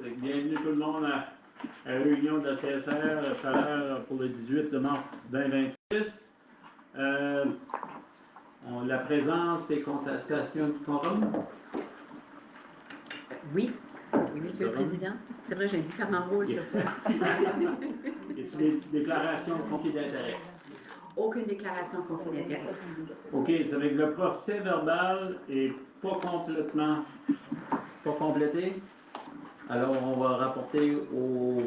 Bienvenue tout le monde à la réunion de la CSR Chaleur pour le 18 de mars 2026. La présence et contestation du quorum. Oui, Monsieur le Président. C'est vrai, j'ai différents rôles ce soir. Y a-t-il des déclarations de conflit d'intérêt? Aucune déclaration de conflit d'intérêt. OK, c'est avec le procès verbal et pas complété. Alors, on va rapporter au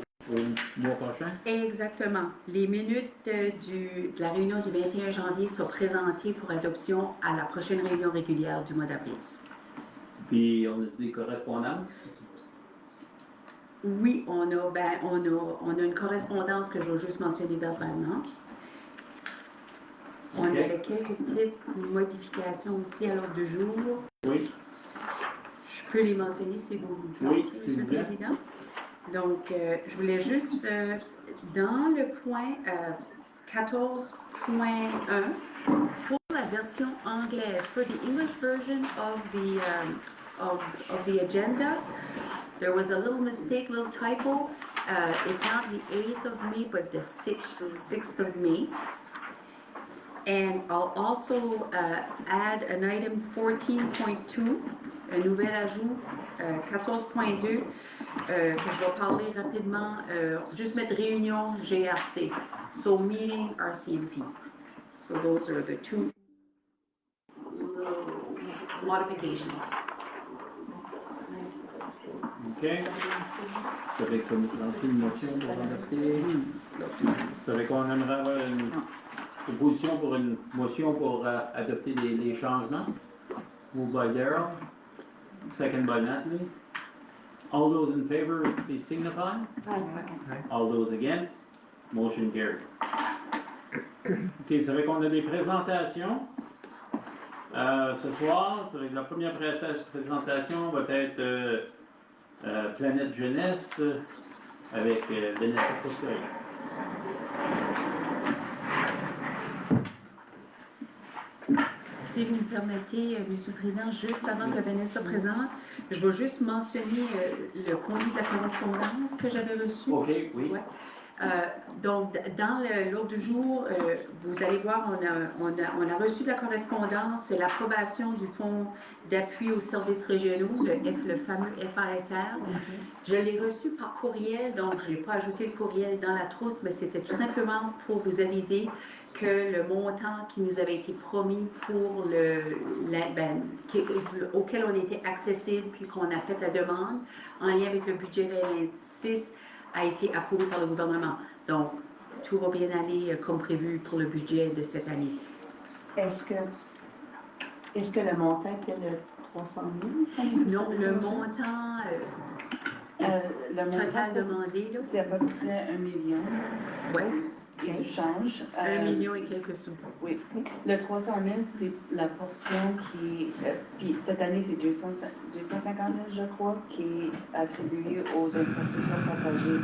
mois prochain. Exactement. Les minutes de la réunion du 21 janvier sont présentées pour adoption à la prochaine réunion régulière du mois d'avril. Puis, on a des correspondances. Oui, on a une correspondance que je vais juste mentionner verbalement. On avait quelques petites modifications aussi à l'ordre du jour. Oui. Je peux les mentionner si vous voulez, Oui, Monsieur le Président. Donc, je voulais juste, dans le point 14.1, pour la version anglaise, for the English version of the agenda, there was a little mistake, little typo. It's not the 8th of May, but the 6th of May. And I'll also add an item 14.2, un nouvel ajout 14.2, que je vais parler rapidement, juste mettre réunion GRC, so meeting RCMP. So those are the two modifications. OK. Vous savez que ça nous prend une motion pour adopter. Vous savez qu'on aimerait avoir une proposition pour une motion pour adopter les changements. Moved by Darrell, second by Natalie. All those in favor, please signify. All those against, motion carried. OK, vous savez qu'on a des présentations. Ce soir, c'est avec la première présentation va être Planète Jeunesse avec Vanessa Courtois. Si vous me permettez, Monsieur le Président, juste avant que Vanessa présente, je vais juste mentionner le contenu de la correspondance que j'avais reçu. OK, oui. Ouais. Donc, dans l'ordre du jour, vous allez voir, on a reçu de la correspondance, c'est l'approbation du Fonds d'appui aux services régionaux, le fameux FASR. Je l'ai reçu par courriel, donc je n'ai pas ajouté le courriel dans la trousse, mais c'était tout simplement pour vous aviser que le montant qui nous avait été promis pour auquel on était accessible puis qu'on a fait la demande en lien avec le budget 2026 a été approuvé par le gouvernement. Donc, tout va bien aller comme prévu pour le budget de cette année. Est-ce que le montant était de 300 000? Non, le montant total demandé, c'est à peu près 1 million. Oui. Et du change. 1 million et quelques sous. Oui. Le 300 000, c'est la portion qui... puis cette année, c'est 250 000, je crois, qui est attribuée aux infrastructures partagées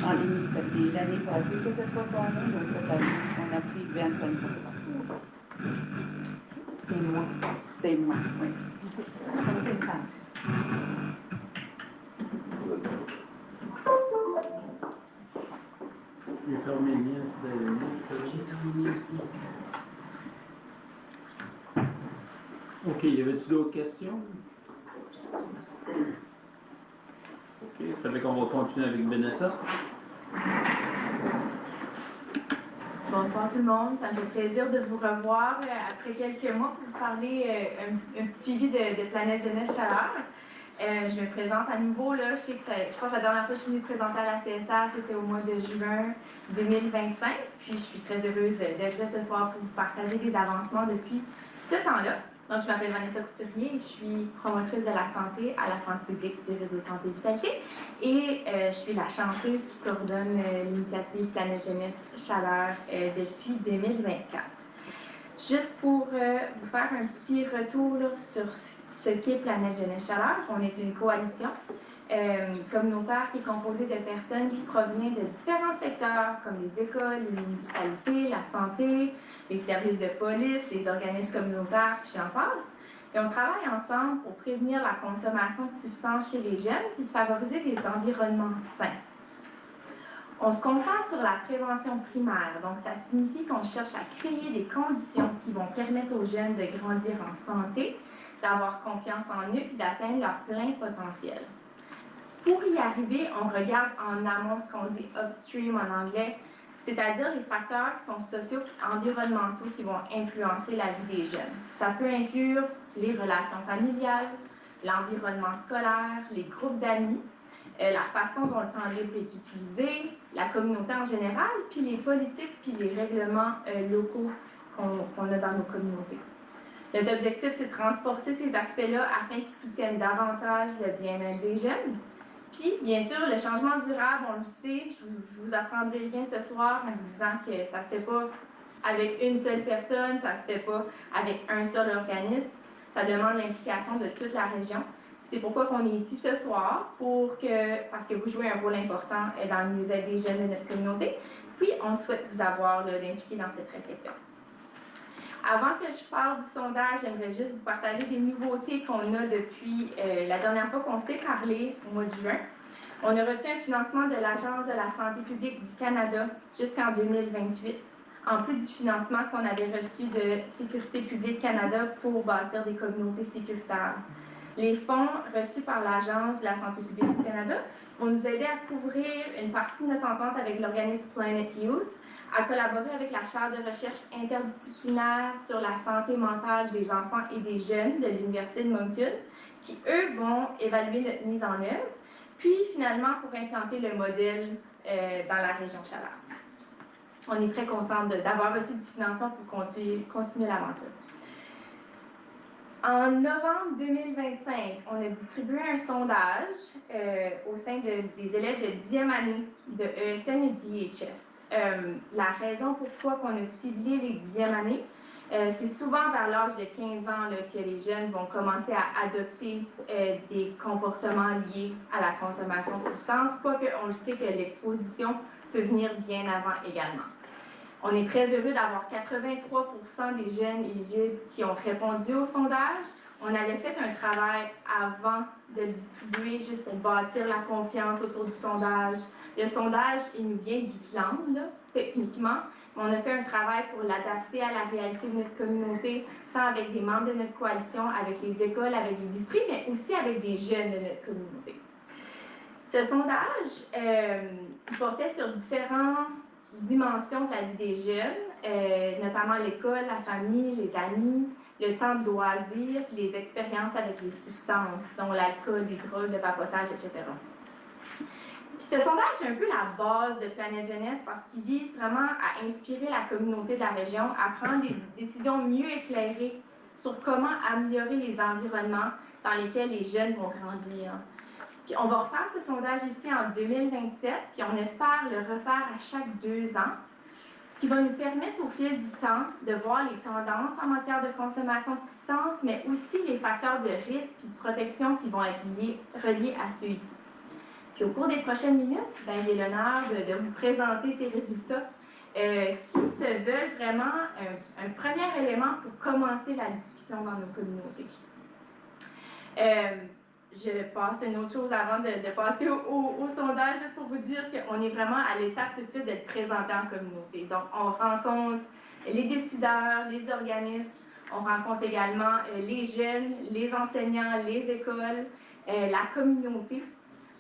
en municipalité. L'année passée, c'était 300 000, donc cette année, on a pris 25 %. C'est moins. C'est moins, oui. Ça me fait ça. J'ai fermé le lien, vous avez mis. J'ai fermé le lien aussi. OK, y avait-il d'autres questions? OK, vous savez qu'on va continuer avec Vanessa. Bonsoir tout le monde, ça me fait plaisir de vous revoir après quelques mois pour vous parler un petit suivi de Planète Jeunesse Chaleur. Je me présente à nouveau, là, je crois que la dernière fois que je suis venue présenter à la CSR, c'était au mois de juin 2025, puis je suis très heureuse d'être là ce soir pour vous partager des avancements depuis ce temps-là. Donc, je m'appelle Vanessa Couturier et je suis promotrice de la santé à la santé publique du réseau de santé vitalité et je suis la chanceuse qui coordonne l'initiative Planète Jeunesse Chaleur depuis 2024. Juste pour vous faire un petit retour là, sur ce qu'est Planète Jeunesse Chaleur, on est une coalition communautaire qui est composée de personnes qui proviennent de différents secteurs comme les écoles, les municipalités, la santé, les services de police, les organismes communautaires, puis j'en passe. Et on travaille ensemble pour prévenir la consommation de substances chez les jeunes puis de favoriser des environnements sains. On se concentre sur la prévention primaire, donc ça signifie qu'on cherche à créer des conditions qui vont permettre aux jeunes de grandir en santé, d'avoir confiance en eux et d'atteindre leur plein potentiel. Pour y arriver, on regarde en amont ce qu'on dit upstream en anglais, c'est-à-dire les facteurs qui sont sociaux et environnementaux qui vont influencer la vie des jeunes. Ça peut inclure les relations familiales, l'environnement scolaire, les groupes d'amis, la façon dont le temps libre est utilisé, la communauté en général, puis les politiques puis les règlements locaux qu'on a dans nos communautés. Notre objectif, c'est de transporter ces aspects-là afin qu'ils soutiennent davantage le bien-être des jeunes. Puis, bien sûr, le changement durable, on le sait, je ne vous apprendrai rien ce soir en vous disant que ça ne se fait pas avec une seule personne, ça ne se fait pas avec un seul organisme. Ça demande l'implication de toute la région. C'est pourquoi on est ici ce soir, parce que vous jouez un rôle important dans le mieux-être des jeunes de notre communauté. Puis, on souhaite vous avoir d'impliquer dans cette réflexion. Avant que je parle du sondage, j'aimerais juste vous partager des nouveautés qu'on a depuis la dernière fois qu'on s'est parlé au mois de juin. On a reçu un financement de l'Agence de la santé publique du Canada jusqu'en 2028, en plus du financement qu'on avait reçu de Sécurité publique Canada pour bâtir des communautés sécuritaires. Les fonds reçus par l'Agence de la santé publique du Canada vont nous aider à couvrir une partie de notre entente avec l'organisme Planet Youth, à collaborer avec la chaire de recherche interdisciplinaire sur la santé mentale des enfants et des jeunes de l'Université de Moncton, qui, eux, vont évaluer notre mise en œuvre, puis finalement pour implanter le modèle dans la région Chaleur. On est très contents d'avoir reçu du financement pour continuer l'aventure. En novembre 2025, on a distribué un sondage au sein des élèves de 10e année de ESN et de BHS. La raison pourquoi on a ciblé les 10e années, c'est souvent vers l'âge de 15 ans là, que les jeunes vont commencer à adopter des comportements liés à la consommation de substances, pas qu'on le sait que l'exposition peut venir bien avant également. On est très heureux d'avoir 83% des jeunes éligibles qui ont répondu au sondage. On avait fait un travail avant de le distribuer juste pour bâtir la confiance autour du sondage. Le sondage, il nous vient d'Islande, là, techniquement, mais on a fait un travail pour l'adapter à la réalité de notre communauté, tant avec des membres de notre coalition, avec les écoles, avec les districts, mais aussi avec des jeunes de notre communauté. Ce sondage portait sur différentes dimensions de la vie des jeunes, notamment l'école, la famille, les amis, le temps de loisirs, les expériences avec les substances, dont l'alcool, les drogues, le vapotage, etc. Puis ce sondage, c'est un peu la base de Planète Jeunesse parce qu'il vise vraiment à inspirer la communauté de la région à prendre des décisions mieux éclairées sur comment améliorer les environnements dans lesquels les jeunes vont grandir. Puis on va refaire ce sondage ici en 2027, puis on espère le refaire à chaque 2 ans, ce qui va nous permettre au fil du temps de voir les tendances en matière de consommation de substances, mais aussi les facteurs de risque et de protection qui vont être reliés à ceux-ci. Puis au cours des prochaines minutes, j'ai l'honneur de vous présenter ces résultats qui se veulent vraiment un premier élément pour commencer la discussion dans nos communautés. Je passe une autre chose avant de passer au sondage, juste pour vous dire qu'on est vraiment à l'étape tout de suite d'être présenté en communauté. Donc, on rencontre les décideurs, les organismes, on rencontre également les jeunes, les enseignants, les écoles, la communauté.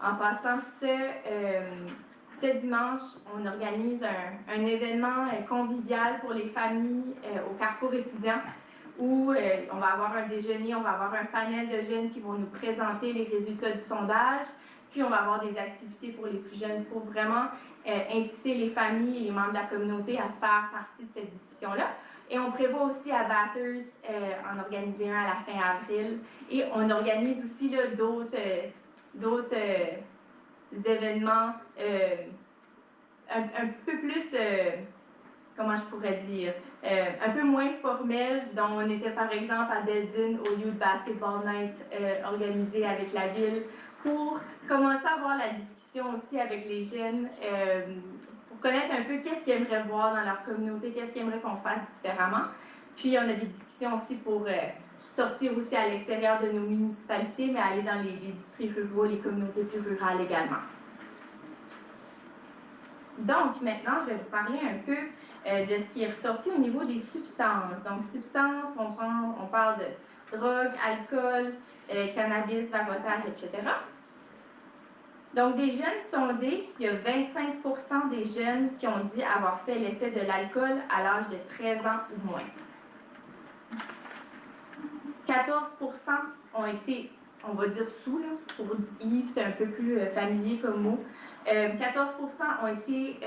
En passant ce dimanche, on organise un événement convivial pour les familles au Carrefour étudiant où on va avoir un déjeuner, on va avoir un panel de jeunes qui vont nous présenter les résultats du sondage, puis on va avoir des activités pour les plus jeunes pour vraiment inciter les familles et les membres de la communauté à faire partie de cette discussion-là. Et on prévoit aussi à Bathurst en organiser un à la fin avril. Et on organise aussi d'autres événements un petit peu plus, comment je pourrais dire, un peu moins formels, dont on était par exemple à Belledune au Youth Basketball Night organisé avec la ville pour commencer à avoir la discussion aussi avec les jeunes, pour connaître un peu qu'est-ce qu'ils aimeraient voir dans leur communauté, qu'est-ce qu'ils aimeraient qu'on fasse différemment. Puis, on a des discussions aussi pour sortir aussi à l'extérieur de nos municipalités, mais aller dans les districts ruraux, les communautés plus rurales également. Donc, maintenant, je vais vous parler un peu de ce qui est ressorti au niveau des substances. Donc, substances, on parle de drogue, alcool, cannabis, vapotage, etc. Donc, des jeunes sondés, il y a 25% des jeunes qui ont dit avoir fait l'essai de l'alcool à l'âge de 13 ans ou moins. 14% ont été, on va dire sous, là, pour Yves, c'est un peu plus familier comme mot. 14% ont été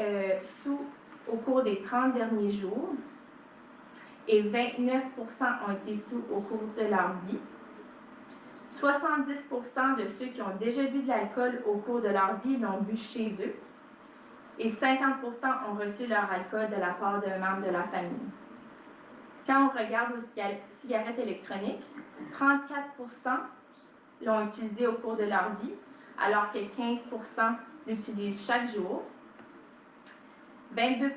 sous au cours des 30 derniers jours et 29% ont été sous au cours de leur vie. 70% de ceux qui ont déjà bu de l'alcool au cours de leur vie l'ont bu chez eux et 50% ont reçu leur alcool de la part d'un membre de la famille. Quand on regarde aux cigarettes électroniques, 34% l'ont utilisé au cours de leur vie, alors que 15% l'utilisent chaque jour. 22%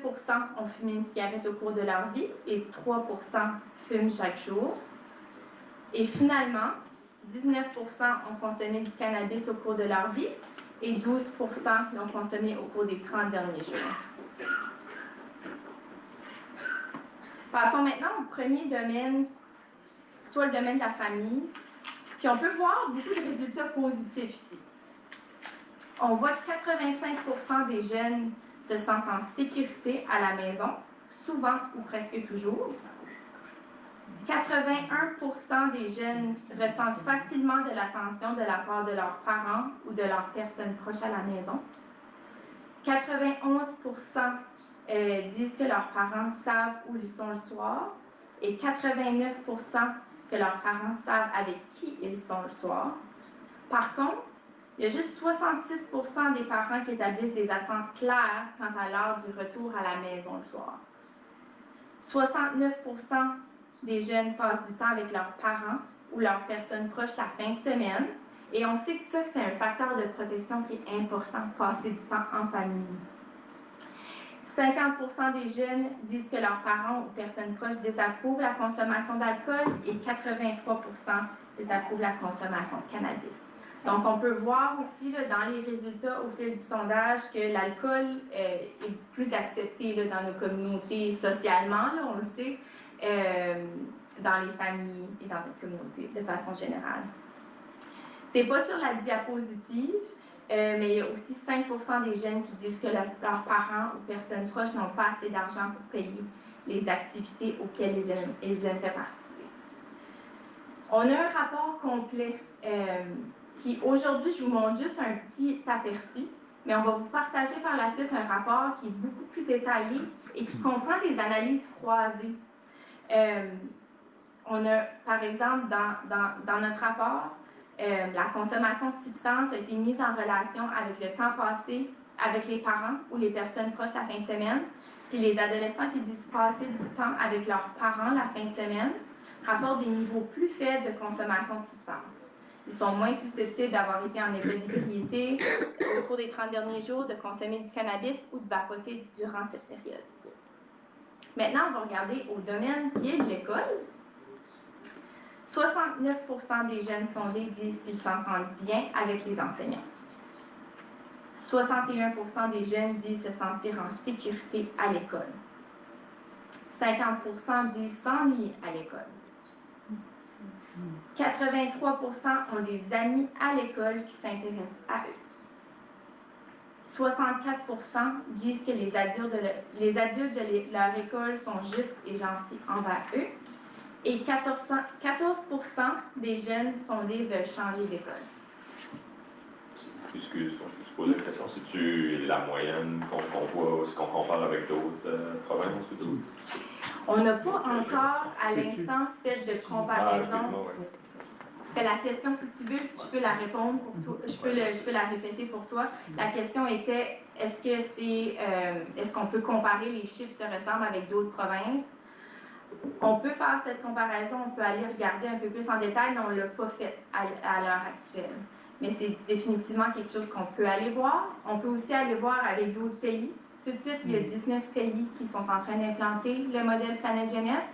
ont fumé une cigarette au cours de leur vie et 3% fument chaque jour. Et finalement, 19% ont consommé du cannabis au cours de leur vie et 12% l'ont consommé au cours des 30 derniers jours. Passons maintenant au premier domaine, soit le domaine de la famille. Puis on peut voir beaucoup de résultats positifs ici. On voit que 85% des jeunes se sentent en sécurité à la maison, souvent ou presque toujours. 81% des jeunes ressentent facilement de l'attention de la part de leurs parents ou de leurs personnes proches à la maison. 91% disent que leurs parents savent où ils sont le soir et 89% que leurs parents savent avec qui ils sont le soir. Par contre, il y a juste 66% des parents qui établissent des attentes claires quant à l'heure du retour à la maison le soir. 69% des jeunes passent du temps avec leurs parents ou leurs personnes proches la fin de semaine. Et on sait que ça, c'est un facteur de protection qui est important, passer du temps en famille. 50% des jeunes disent que leurs parents ou personnes proches désapprouvent la consommation d'alcool et 83% désapprouvent la consommation de cannabis. Donc, on peut voir aussi là, dans les résultats au fil du sondage que l'alcool est plus accepté là, dans nos communautés socialement, là, on le sait, dans les familles et dans notre communauté de façon générale. C'est pas sur la diapositive, mais il y a aussi 5% des jeunes qui disent que leurs parents ou personnes proches n'ont pas assez d'argent pour payer les activités auxquelles ils aimeraient participer. On a un rapport complet qui, aujourd'hui, je vous montre juste un petit aperçu, mais on va vous partager par la suite un rapport qui est beaucoup plus détaillé et qui comprend des analyses croisées. On a, par exemple, dans notre rapport, la consommation de substances a été mise en relation avec le temps passé avec les parents ou les personnes proches la fin de semaine, puis les adolescents qui disent passer du temps avec leurs parents la fin de semaine rapportent des niveaux plus faibles de consommation de substances. Ils sont moins susceptibles d'avoir été en état d'ébriété au cours des 30 derniers jours, de consommer du cannabis ou de vapoter durant cette période. Maintenant, on va regarder au domaine qui est de l'école. 69% des jeunes sondés disent qu'ils s'entendent bien avec les enseignants. 61% des jeunes disent se sentir en sécurité à l'école. 50% disent s'ennuyer à l'école. 83% ont des amis à l'école qui s'intéressent à eux. 64% disent que les adultes de leur école sont justes et gentils envers eux. Et 14% des jeunes sondés veulent changer d'école. Excuse, je pose la question, c'est-tu la moyenne qu'on voit, est-ce qu'on compare avec d'autres provinces ou d'autres? On n'a pas encore, à l'instant, fait de comparaison. La question, si tu veux, je peux la répondre pour toi, je peux la répéter pour toi. La question était, est-ce qu'on peut comparer les chiffres se ressemblent avec d'autres provinces? On peut faire cette comparaison, on peut aller regarder un peu plus en détail, mais on ne l'a pas fait à l'heure actuelle. Mais c'est définitivement quelque chose qu'on peut aller voir. On peut aussi aller voir avec d'autres pays. Tout de suite, il y a 19 pays qui sont en train d'implanter le modèle Planète Jeunesse.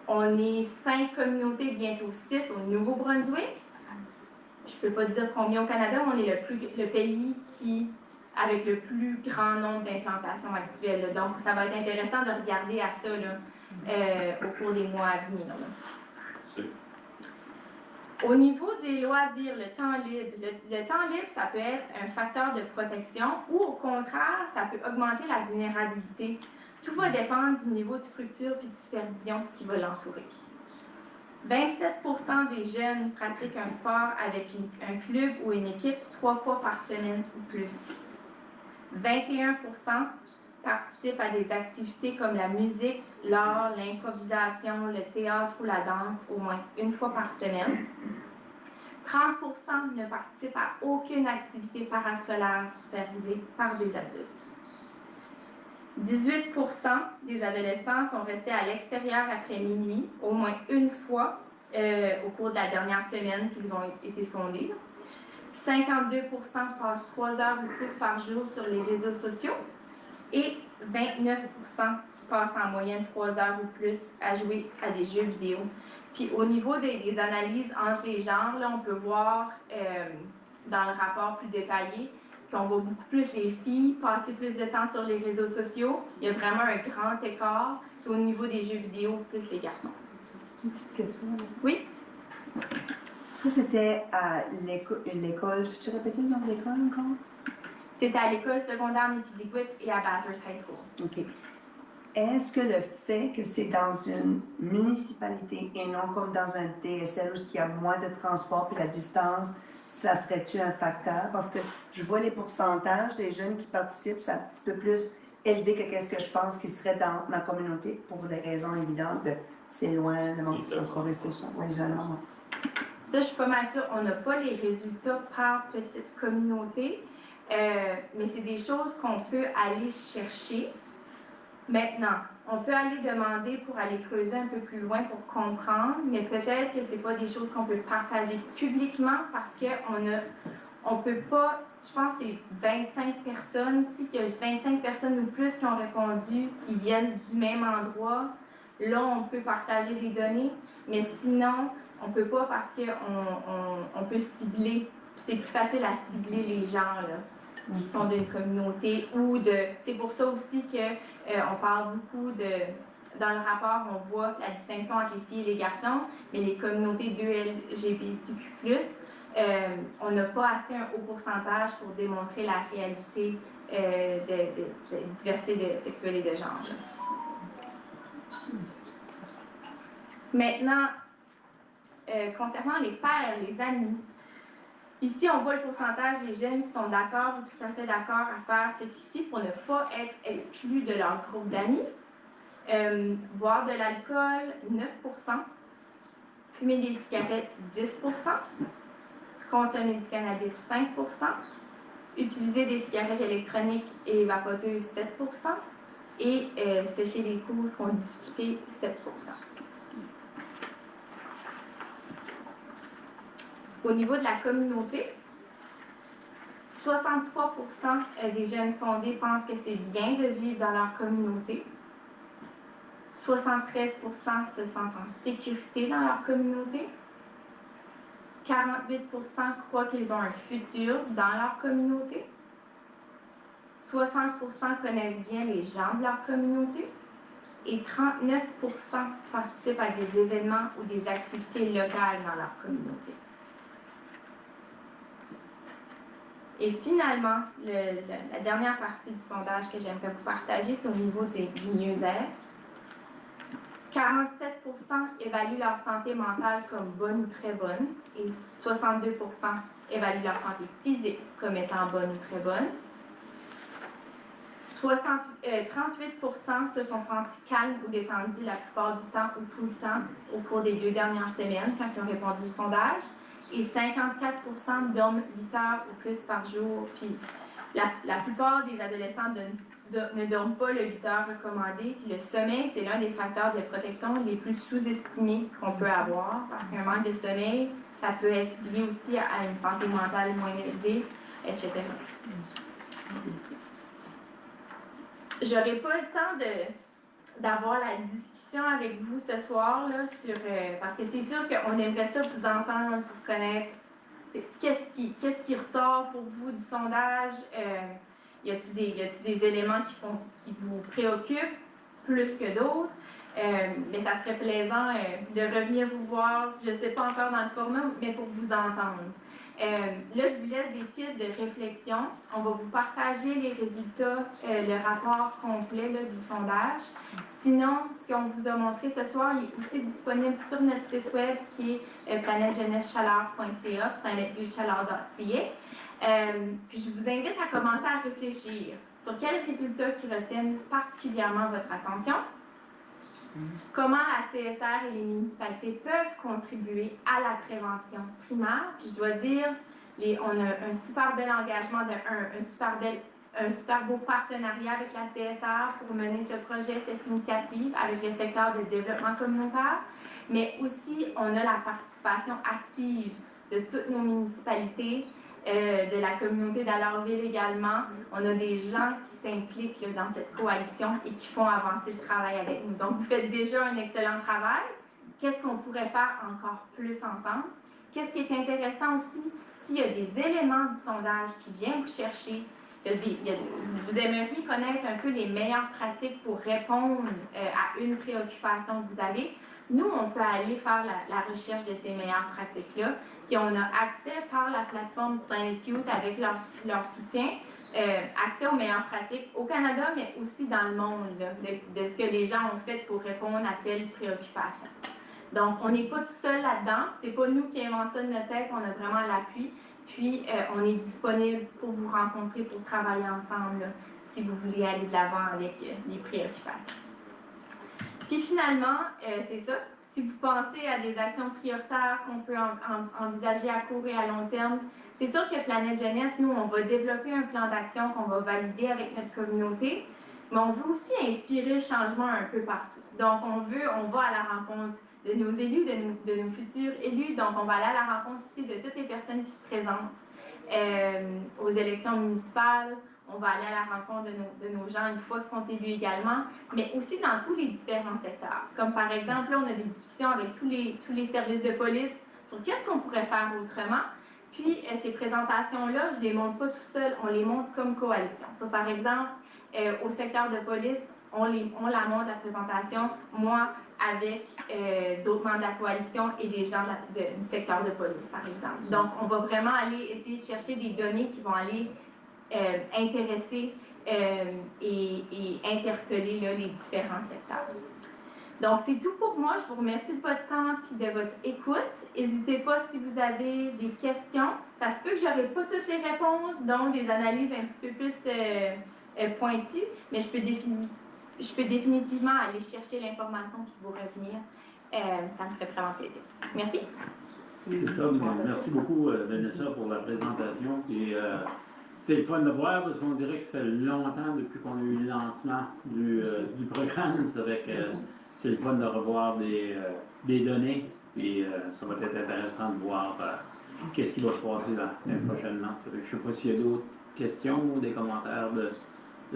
On est 5 communautés, bientôt 6 au Nouveau-Brunswick. Je ne peux pas dire combien au Canada, mais on est le pays avec le plus grand nombre d'implantations actuelles. Là. Donc, ça va être intéressant de regarder à ça là, au cours des mois à venir. Là. Au niveau des loisirs, le temps libre. Le temps libre, ça peut être un facteur de protection ou au contraire, ça peut augmenter la vulnérabilité. Tout va dépendre du niveau de structure et de supervision qui va l'entourer. 27% des jeunes pratiquent un sport avec un club ou une équipe 3 fois par semaine ou plus. 21% participent à des activités comme la musique, l'art, l'improvisation, le théâtre ou la danse au moins une fois par semaine. 30% ne participent à aucune activité parascolaire supervisée par des adultes. 18% des adolescents sont restés à l'extérieur après minuit, au moins une fois au cours de la dernière semaine qu'ils ont été sondés. 52% passent 3 heures ou plus par jour sur les réseaux sociaux et 29% passent en moyenne 3 heures ou plus à jouer à des jeux vidéo. Puis au niveau des analyses entre les genres, là, on peut voir dans le rapport plus détaillé qu'on voit beaucoup plus les filles passer plus de temps sur les réseaux sociaux. Il y a vraiment un grand écart. Puis au niveau des jeux vidéo, plus les garçons. Une petite question. Oui? Ça, c'était à l'école. Peux-tu répéter le nom de l'école encore? C'était à l'école secondaire Nipisiguit et à Bathurst High School. OK. Est-ce que le fait que c'est dans une municipalité et non comme dans un DSL où il y a moins de transport et la distance, ça serait-tu un facteur? Parce que je vois les pourcentages des jeunes qui participent, c'est un petit peu plus élevé que ce que je pense qui serait dans ma communauté pour des raisons évidentes de c'est loin, le manque de transport et c'est ça, l'isolement. Ça, je suis pas mal sûre. On n'a pas les résultats par petite communauté, mais c'est des choses qu'on peut aller chercher. Maintenant, on peut aller demander pour aller creuser un peu plus loin pour comprendre, mais peut-être que ce n'est pas des choses qu'on peut partager publiquement parce qu'on peut pas, je pense que c'est 25 personnes, si il y a 25 personnes ou plus qui ont répondu, qui viennent du même endroit, là, on peut partager des données, mais sinon, on ne peut pas parce qu'on peut cibler, c'est plus facile à cibler les gens, là, qui sont d'une communauté ou de... C'est pour ça aussi qu'on parle beaucoup de... Dans le rapport, on voit la distinction entre les filles et les garçons, mais les communautés 2LGBTQ+, on n'a pas assez un haut pourcentage pour démontrer la réalité de diversité sexuelle et de genre. Maintenant, concernant les pères, les amis, ici, on voit le pourcentage des jeunes qui sont d'accord ou tout à fait d'accord à faire ce qui suit pour ne pas être exclus de leur groupe d'amis. Boire de l'alcool, 9%. Fumer des cigarettes, 10%. Consommer du cannabis, 5%. Utiliser des cigarettes électroniques et vapoteuses, 7%. Et sécher les couches qu'on dit skipper, 7%. Au niveau de la communauté, 63% des jeunes sondés pensent que c'est bien de vivre dans leur communauté. 73% se sentent en sécurité dans leur communauté. 48% croient qu'ils ont un futur dans leur communauté. 60% connaissent bien les gens de leur communauté. Et 39% participent à des événements ou des activités locales dans leur communauté. Et finalement, la dernière partie du sondage que j'aimerais vous partager, c'est au niveau du mieux-être. 47% évaluent leur santé mentale comme bonne ou très bonne et 62% évaluent leur santé physique comme étant bonne ou très bonne. 38% se sont sentis calmes ou détendus la plupart du temps ou tout le temps au cours des 2 dernières semaines quand ils ont répondu au sondage. Et 54% dorment 8 heures ou plus par jour. Puis la plupart des adolescents ne dorment pas le 8 heures recommandé. Puis le sommeil, c'est l'un des facteurs de protection les plus sous-estimés qu'on peut avoir. Parce qu'un manque de sommeil, ça peut être lié aussi à une santé mentale moins élevée, etc. J'aurais pas le temps d'avoir la discussion avec vous ce soir, là, sur, parce que c'est sûr qu'on aimerait ça vous entendre, vous connaître. Qu'est-ce qui ressort pour vous du sondage? Y a-t-il des éléments qui vous préoccupent plus que d'autres? Mais ça serait plaisant de revenir vous voir, je ne sais pas encore dans le format, mais pour vous entendre. Là, je vous laisse des pistes de réflexion. On va vous partager les résultats, le rapport complet là, du sondage. Sinon, ce qu'on vous a montré ce soir, il est aussi disponible sur notre site web qui est planetjeunesschaleur.ca, planetviewchaleur.ca. Puis je vous invite à commencer à réfléchir sur quels résultats qui retiennent particulièrement votre attention. Comment la CSR et les municipalités peuvent contribuer à la prévention primaire. Puis je dois dire, on a un super bel engagement, un super beau partenariat avec la CSR pour mener ce projet, cette initiative avec le secteur de développement communautaire. Mais aussi, on a la participation active de toutes nos municipalités, de la communauté d'Alortville également. On a des gens qui s'impliquent là, dans cette coalition et qui font avancer le travail avec nous. Donc, vous faites déjà un excellent travail. Qu'est-ce qu'on pourrait faire encore plus ensemble? Qu'est-ce qui est intéressant aussi, s'il y a des éléments du sondage qui viennent vous chercher, vous aimeriez connaître un peu les meilleures pratiques pour répondre à une préoccupation que vous avez, nous, on peut aller faire la recherche de ces meilleures pratiques-là. Puis on a accès par la plateforme Planet Youth avec leur soutien, accès aux meilleures pratiques au Canada, mais aussi dans le monde, là, de ce que les gens ont fait pour répondre à telle préoccupation. Donc, on n'est pas tout seul là-dedans. C'est pas nous qui inventons ça de notre tête, on a vraiment l'appui. Puis, on est disponible pour vous rencontrer, pour travailler ensemble, là, si vous voulez aller de l'avant avec les préoccupations. Puis finalement, c'est ça. Si vous pensez à des actions prioritaires qu'on peut envisager à court et à long terme, c'est sûr que Planète Jeunesse, nous, on va développer un plan d'action qu'on va valider avec notre communauté, mais on veut aussi inspirer le changement un peu partout. Donc, on va à la rencontre de nos élus, de nos futurs élus, donc on va aller à la rencontre aussi de toutes les personnes qui se présentent aux élections municipales. On va aller à la rencontre de nos gens une fois qu'ils sont élus également, mais aussi dans tous les différents secteurs. Comme par exemple, là, on a des discussions avec tous les services de police sur qu'est-ce qu'on pourrait faire autrement. Puis, ces présentations-là, je ne les montre pas tout seul, on les montre comme coalition. So, par exemple, au secteur de police, on la montre, la présentation, moi, avec d'autres membres de la coalition et des gens du secteur de police, par exemple. Donc, on va vraiment aller essayer de chercher des données qui vont aller intéresser et interpeller là, les différents secteurs. Donc, c'est tout pour moi. Je vous remercie de votre temps et de votre écoute. N'hésitez pas si vous avez des questions. Ça se peut que je n'aurai pas toutes les réponses, donc des analyses un petit peu plus pointues, mais je peux définitivement aller chercher l'information et vous revenir. Ça me ferait vraiment plaisir. Merci. C'est ça. Merci beaucoup, Vanessa, pour la présentation. Et, c'est le fun de voir parce qu'on dirait que ça fait longtemps depuis qu'on a eu le lancement du programme. C'est vrai que c'est le fun de revoir des données et ça va être intéressant de voir qu'est-ce qui va se passer prochainement. Ça fait que je ne sais pas s'il y a d'autres questions ou des commentaires de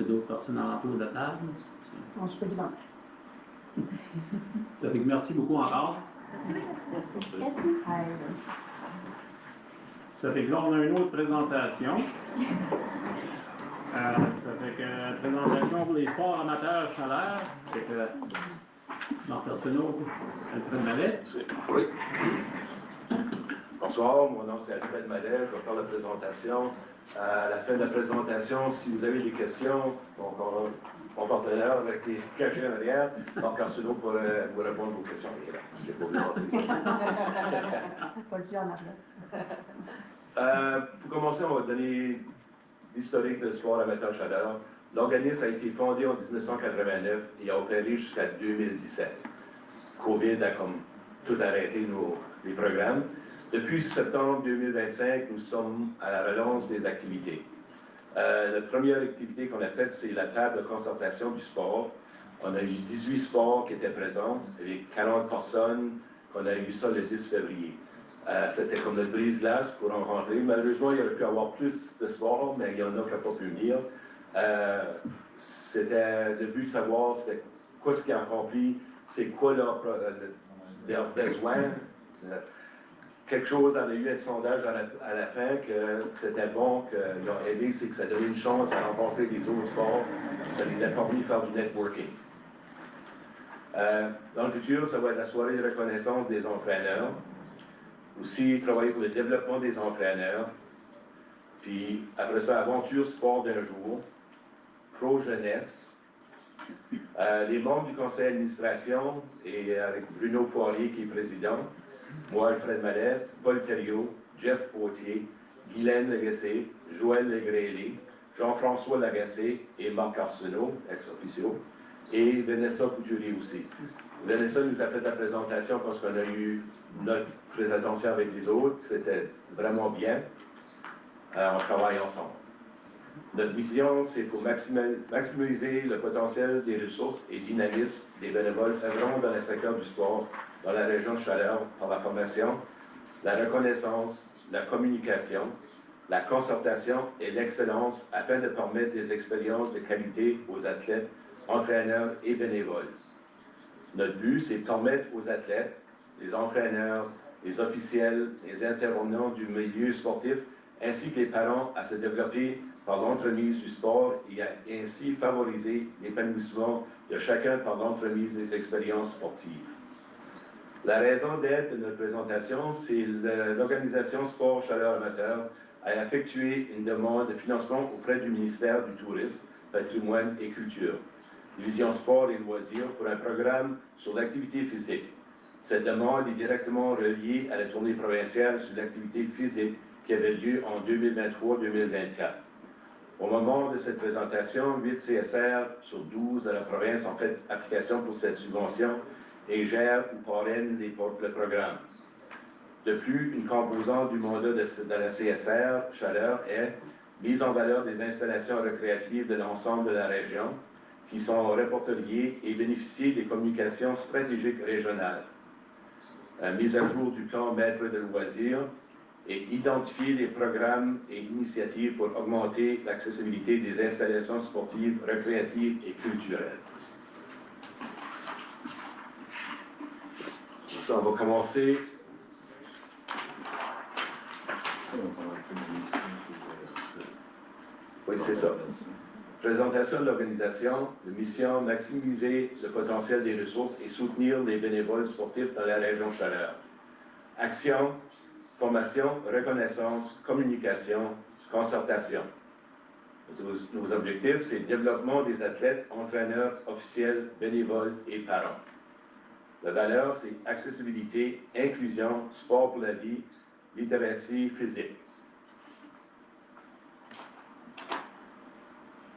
d'autres personnes alentour de la table. On se fait dimanche. Ça fait que merci beaucoup encore. Merci. Ça fait que là, on a une autre présentation. Ça fait que présentation pour les sports amateurs chaleur. Fait que Marc Arsenault, Alfred Mallet. Oui. Bonsoir, mon nom c'est Alfred Mallet. Je vais faire la présentation. À la fin de la présentation, si vous avez des questions, mon partenaire avec les cachets en arrière, Marc Arsenault pourrait vous répondre aux questions. Je n'ai pas vu Pas le dire en arrière. Pour commencer, on va donner l'historique de sport amateur chaleur. L'organisme a été fondé en 1989 et a opéré jusqu'à 2017. COVID a comme tout arrêté les programmes. Depuis septembre 2025, nous sommes à la relance des activités. La première activité qu'on a faite, c'est la table de concertation du sport. On a eu 18 sports qui étaient présents, avec 40 personnes. On a eu ça le 10 février. C'était comme notre brise-glace pour en rentrer. Malheureusement, il aurait pu y avoir plus de sports, mais il y en a qui n'ont pas pu venir. Le but de savoir, c'était quoi ce qu'ils ont accompli, c'est quoi leurs besoins. Quelque chose, on a eu un sondage à la fin que c'était bon, qu'ils ont aidé, c'est que ça donnait une chance à rencontrer les autres sports, ça les a permis de faire du networking. Dans le futur, ça va être la soirée de reconnaissance des entraîneurs. Aussi, travailler pour le développement des entraîneurs. Puis, après ça, aventure sport d'un jour, pro-jeunesse. Les membres du conseil d'administration, et avec Bruno Poirier qui est président, moi, Alfred Mallet, Paul Thériault, Jeff Potier, Guylaine Lagacé, Joël Legrélé, Jean-François Lagacé et Marc Arsenault, ex-officio, et Vanessa Couturier aussi. Vanessa nous a fait la présentation parce qu'on a eu notre présentation avec les autres. C'était vraiment bien. On travaille ensemble. Notre mission, c'est pour maximiser le potentiel des ressources et dynamisme des bénévoles œuvrant dans le secteur du sport dans la région de Chaleur par la formation, la reconnaissance, la communication, la concertation et l'excellence afin de permettre des expériences de qualité aux athlètes, entraîneurs et bénévoles. Notre but, c'est de permettre aux athlètes, les entraîneurs, les officiels, les intervenants du milieu sportif, ainsi que les parents à se développer par l'entremise du sport et à ainsi favoriser l'épanouissement de chacun par l'entremise des expériences sportives. La raison d'être de notre présentation, c'est l'organisation Sport Chaleur Amateur a effectué une demande de financement auprès du ministère du Tourisme, Patrimoine et Culture, Division Sport et Loisirs, pour un programme sur l'activité physique. Cette demande est directement reliée à la tournée provinciale sur l'activité physique qui avait lieu en 2023-2024. Au moment de cette présentation, 8 CSR sur 12 de la province ont fait application pour cette subvention et gèrent ou parrainent le programme. De plus, une composante du mandat de la CSR Chaleur est mise en valeur des installations récréatives de l'ensemble de la région qui sont répertoriées et bénéficient des communications stratégiques régionales. Mise à jour du plan maître de loisirs, et identifier les programmes et initiatives pour augmenter l'accessibilité des installations sportives, récréatives et culturelles. Ça, on va commencer. Oui, c'est ça. Présentation de l'organisation, de mission, maximiser le potentiel des ressources et soutenir les bénévoles sportifs dans la région de Chaleur. Action, formation, reconnaissance, communication, concertation. Nos objectifs, c'est le développement des athlètes, entraîneurs, officiels, bénévoles et parents. La valeur, c'est accessibilité, inclusion, sport pour la vie, littératie physique.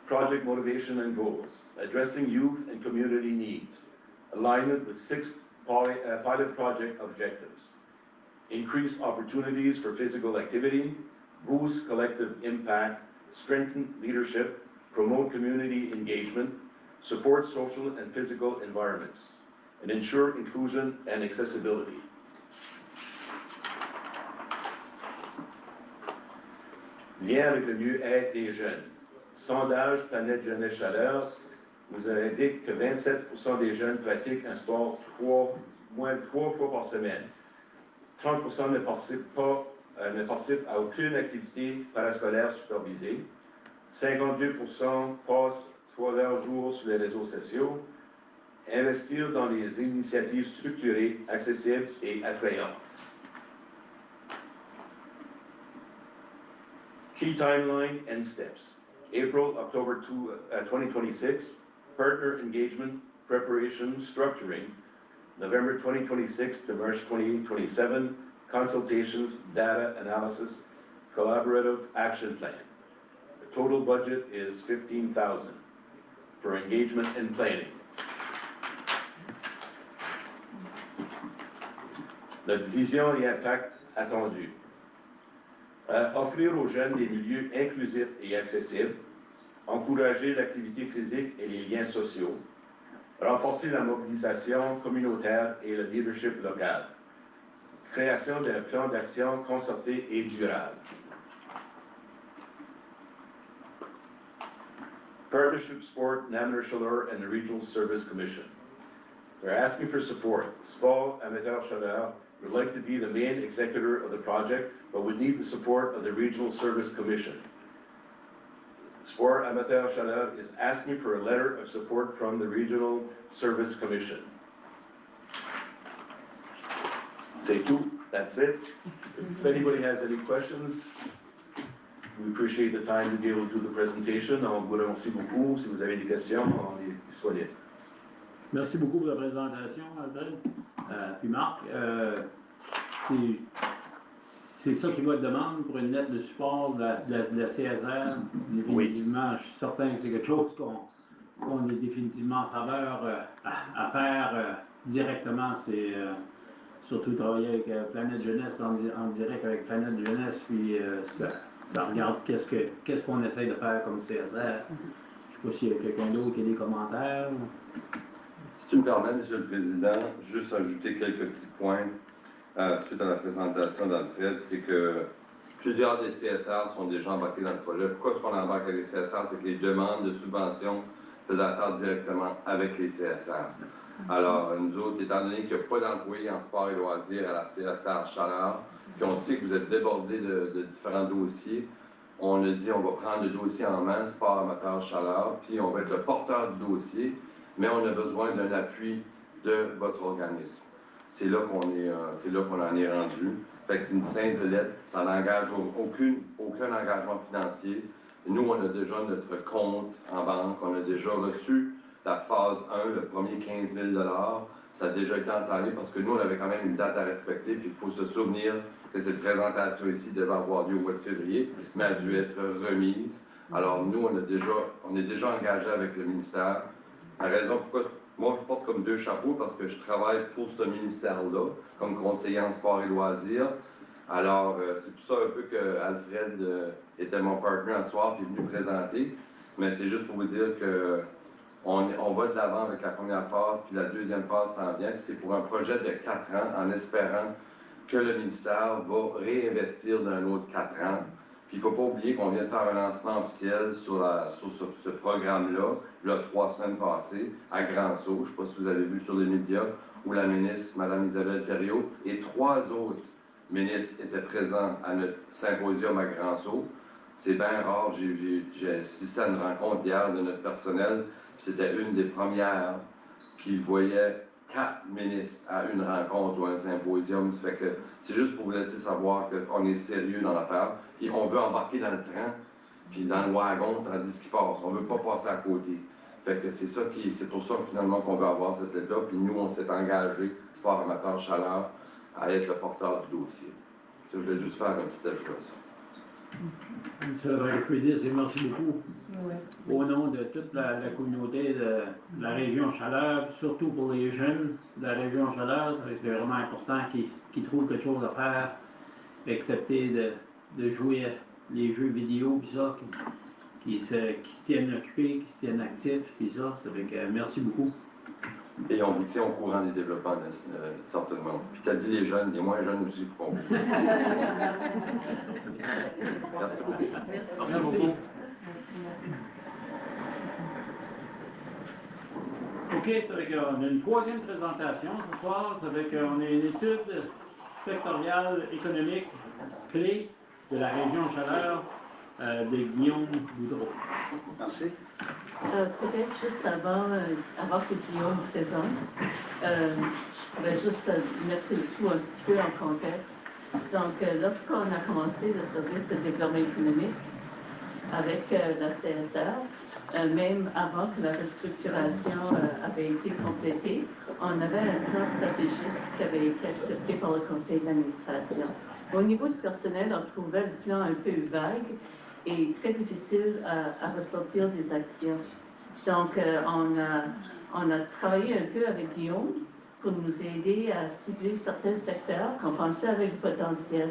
Project motivation and goals, addressing youth and community needs, alignment with 6 pilot project objectives. Increase opportunities for physical activity, boost collective impact, strengthen leadership, promote community engagement, support social and physical environments, and ensure inclusion and accessibility. Lien avec le mieux-être des jeunes. Sondage Planète Jeunesse Chaleur nous indique que 27% des jeunes pratiquent un sport moins de 3 fois par semaine. 30% ne participent à aucune activité parascolaire supervisée. 52% passent 3 heures jour sur les réseaux sociaux. Investir dans les initiatives structurées, accessibles et attrayantes. Key timeline and steps. April, October 2026, partner engagement, preparation, structuring. November 2026 to March 2027, consultations, data analysis, collaborative action plan. The total budget is $15,000 for engagement and planning. Notre vision et impact attendu. Offrir aux jeunes des milieux inclusifs et accessibles, encourager l'activité physique et les liens sociaux, renforcer la mobilisation communautaire et le leadership local, création d'un plan d'action concerté et durable. Partnership Sport, Namur Chaleur, and the Regional Service Commission. They're asking for support. Sport Amateur Chaleur would like to be the main executor of the project, but would need the support of the Regional Service Commission. Sport Amateur Chaleur is asking for a letter of support from the Regional Service Commission. C'est tout. That's it. If anybody has any questions, we appreciate the time to be able to do the presentation. On vous remercie beaucoup. Si vous avez des questions, on est disponible. Merci beaucoup pour la présentation, Alfred. Puis Marc, c'est ça qui va être demande pour une lettre de support de la CSR. Définitivement, je suis certain que c'est quelque chose qu'on est définitivement en faveur à faire directement. C'est surtout travailler avec Planète Jeunesse, en direct avec Planète Jeunesse, puis ça regarde qu'est-ce qu'on essaye de faire comme CSR. Je ne sais pas s'il y a quelqu'un d'autre qui a des commentaires. Si tu me permets, M. le Président, juste ajouter quelques petits points suite à la présentation d'Alfred, c'est que plusieurs des CSR sont déjà embarqués dans le projet. Pourquoi est-ce qu'on embarque avec les CSR? C'est que les demandes de subventions faisaient affaire directement avec les CSR. Alors, nous autres, étant donné qu'il n'y a pas d'employés en sport et loisirs à la CSR Chaleur, puis on sait que vous êtes débordés de différents dossiers, on a dit on va prendre le dossier en main, sport amateur Chaleur, puis on va être le porteur du dossier, mais on a besoin d'un appui de votre organisme. C'est là qu'on en est rendu. Fait qu'une simple lettre, ça n'engage aucun engagement financier. Nous, on a déjà notre compte en banque, on a déjà reçu la phase 1, le premier 15 000 $. Ça a déjà été entamé parce que nous, on avait quand même une date à respecter, puis il faut se souvenir que cette présentation ici devait avoir lieu au mois de février, mais a dû être remise. Alors nous, on est déjà engagé avec le ministère. La raison pourquoi moi, je porte comme deux chapeaux parce que je travaille pour ce ministère-là, comme conseiller en sport et loisirs. Alors, c'est pour ça un peu que Alfred était mon partenaire ce soir et est venu présenter. Mais c'est juste pour vous dire que on va de l'avant avec la première phase, puis la deuxième phase s'en vient. Puis c'est pour un projet de 4 ans, en espérant que le ministère va réinvestir d'un autre 4 ans. Puis il ne faut pas oublier qu'on vient de faire un lancement officiel sur ce programme-là, là, 3 semaines passées, à Grand-Sault. Je ne sais pas si vous avez vu sur les médias, où la ministre, Mme Isabelle Thériault, et 3 autres ministres étaient présents à notre symposium à Grand-Sault. C'est bien rare. J'ai assisté à une rencontre hier de notre personnel, puis c'était une des premières qui voyait 4 ministres à une rencontre ou un symposium. Ça fait que c'est juste pour vous laisser savoir qu'on est sérieux dans l'affaire. Puis on veut embarquer dans le train, puis dans le wagon, tandis qu'il passe. On ne veut pas passer à côté. Fait que c'est pour ça finalement qu'on veut avoir cette lettre-là. Puis nous, on s'est engagé, Sport Amateur Chaleur, à être le porteur du dossier. Ça, je voulais juste faire un petit ajout à ça. Ça va être plaisir, c'est merci beaucoup. Oui. Au nom de toute la communauté de la région Chaleur, surtout pour les jeunes de la région Chaleur, c'est vraiment important qu'ils trouvent quelque chose à faire, excepté de jouer les jeux vidéo, puis ça, qui se tiennent occupés, qui se tiennent actifs, puis ça fait que merci beaucoup. Et on vous tient au courant des développements, certainement. Puis tu as dit les jeunes, les moins jeunes aussi, il faut qu'on vous dise. Merci beaucoup. Merci beaucoup. OK, ça fait qu'on a une 3e présentation ce soir. Ça fait qu'on a une étude sectorielle économique clé de la région Chaleur de Guillaume Boudreau. Merci. Peut-être juste avant que Guillaume présente, je pourrais juste mettre le tout un petit peu en contexte. Donc, lorsqu'on a commencé le service de développement économique avec la CSR, même avant que la restructuration avait été complétée, on avait un plan stratégique qui avait été accepté par le conseil d'administration. Au niveau du personnel, on trouvait le plan un peu vague et très difficile à ressortir des actions. Donc, on a travaillé un peu avec Guillaume pour nous aider à cibler certains secteurs qu'on pensait avec du potentiel.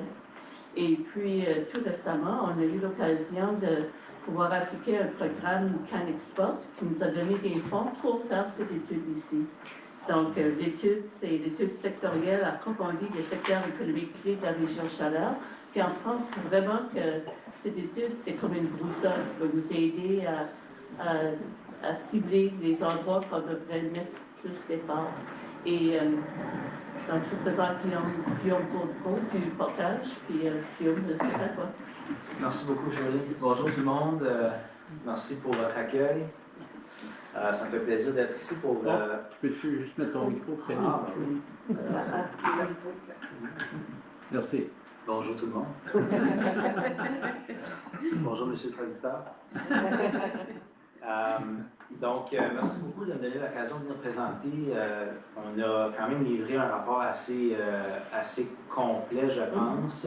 Et puis, tout récemment, on a eu l'occasion de pouvoir appliquer un programme Can Export qui nous a donné des fonds pour faire cette étude ici. Donc, l'étude, c'est l'étude sectorielle approfondie des secteurs économiques clés de la région Chaleur. Puis on pense vraiment que cette étude, c'est comme une boussole qui va nous aider à cibler les endroits qu'on devrait mettre plus d'efforts. Et donc, je vous présente Guillaume Gaudreau du Portage, puis Guillaume, c'est à toi. Merci beaucoup, Shirley. Bonjour tout le monde. Merci pour votre accueil. Ça me fait plaisir d'être ici pour... Peux-tu juste mettre ton micro près de Ah, nous? Merci. Bonjour tout le monde. Bonjour, Monsieur le Président. Merci beaucoup de me donner l'occasion de venir présenter. On a quand même livré un rapport assez complet, je pense.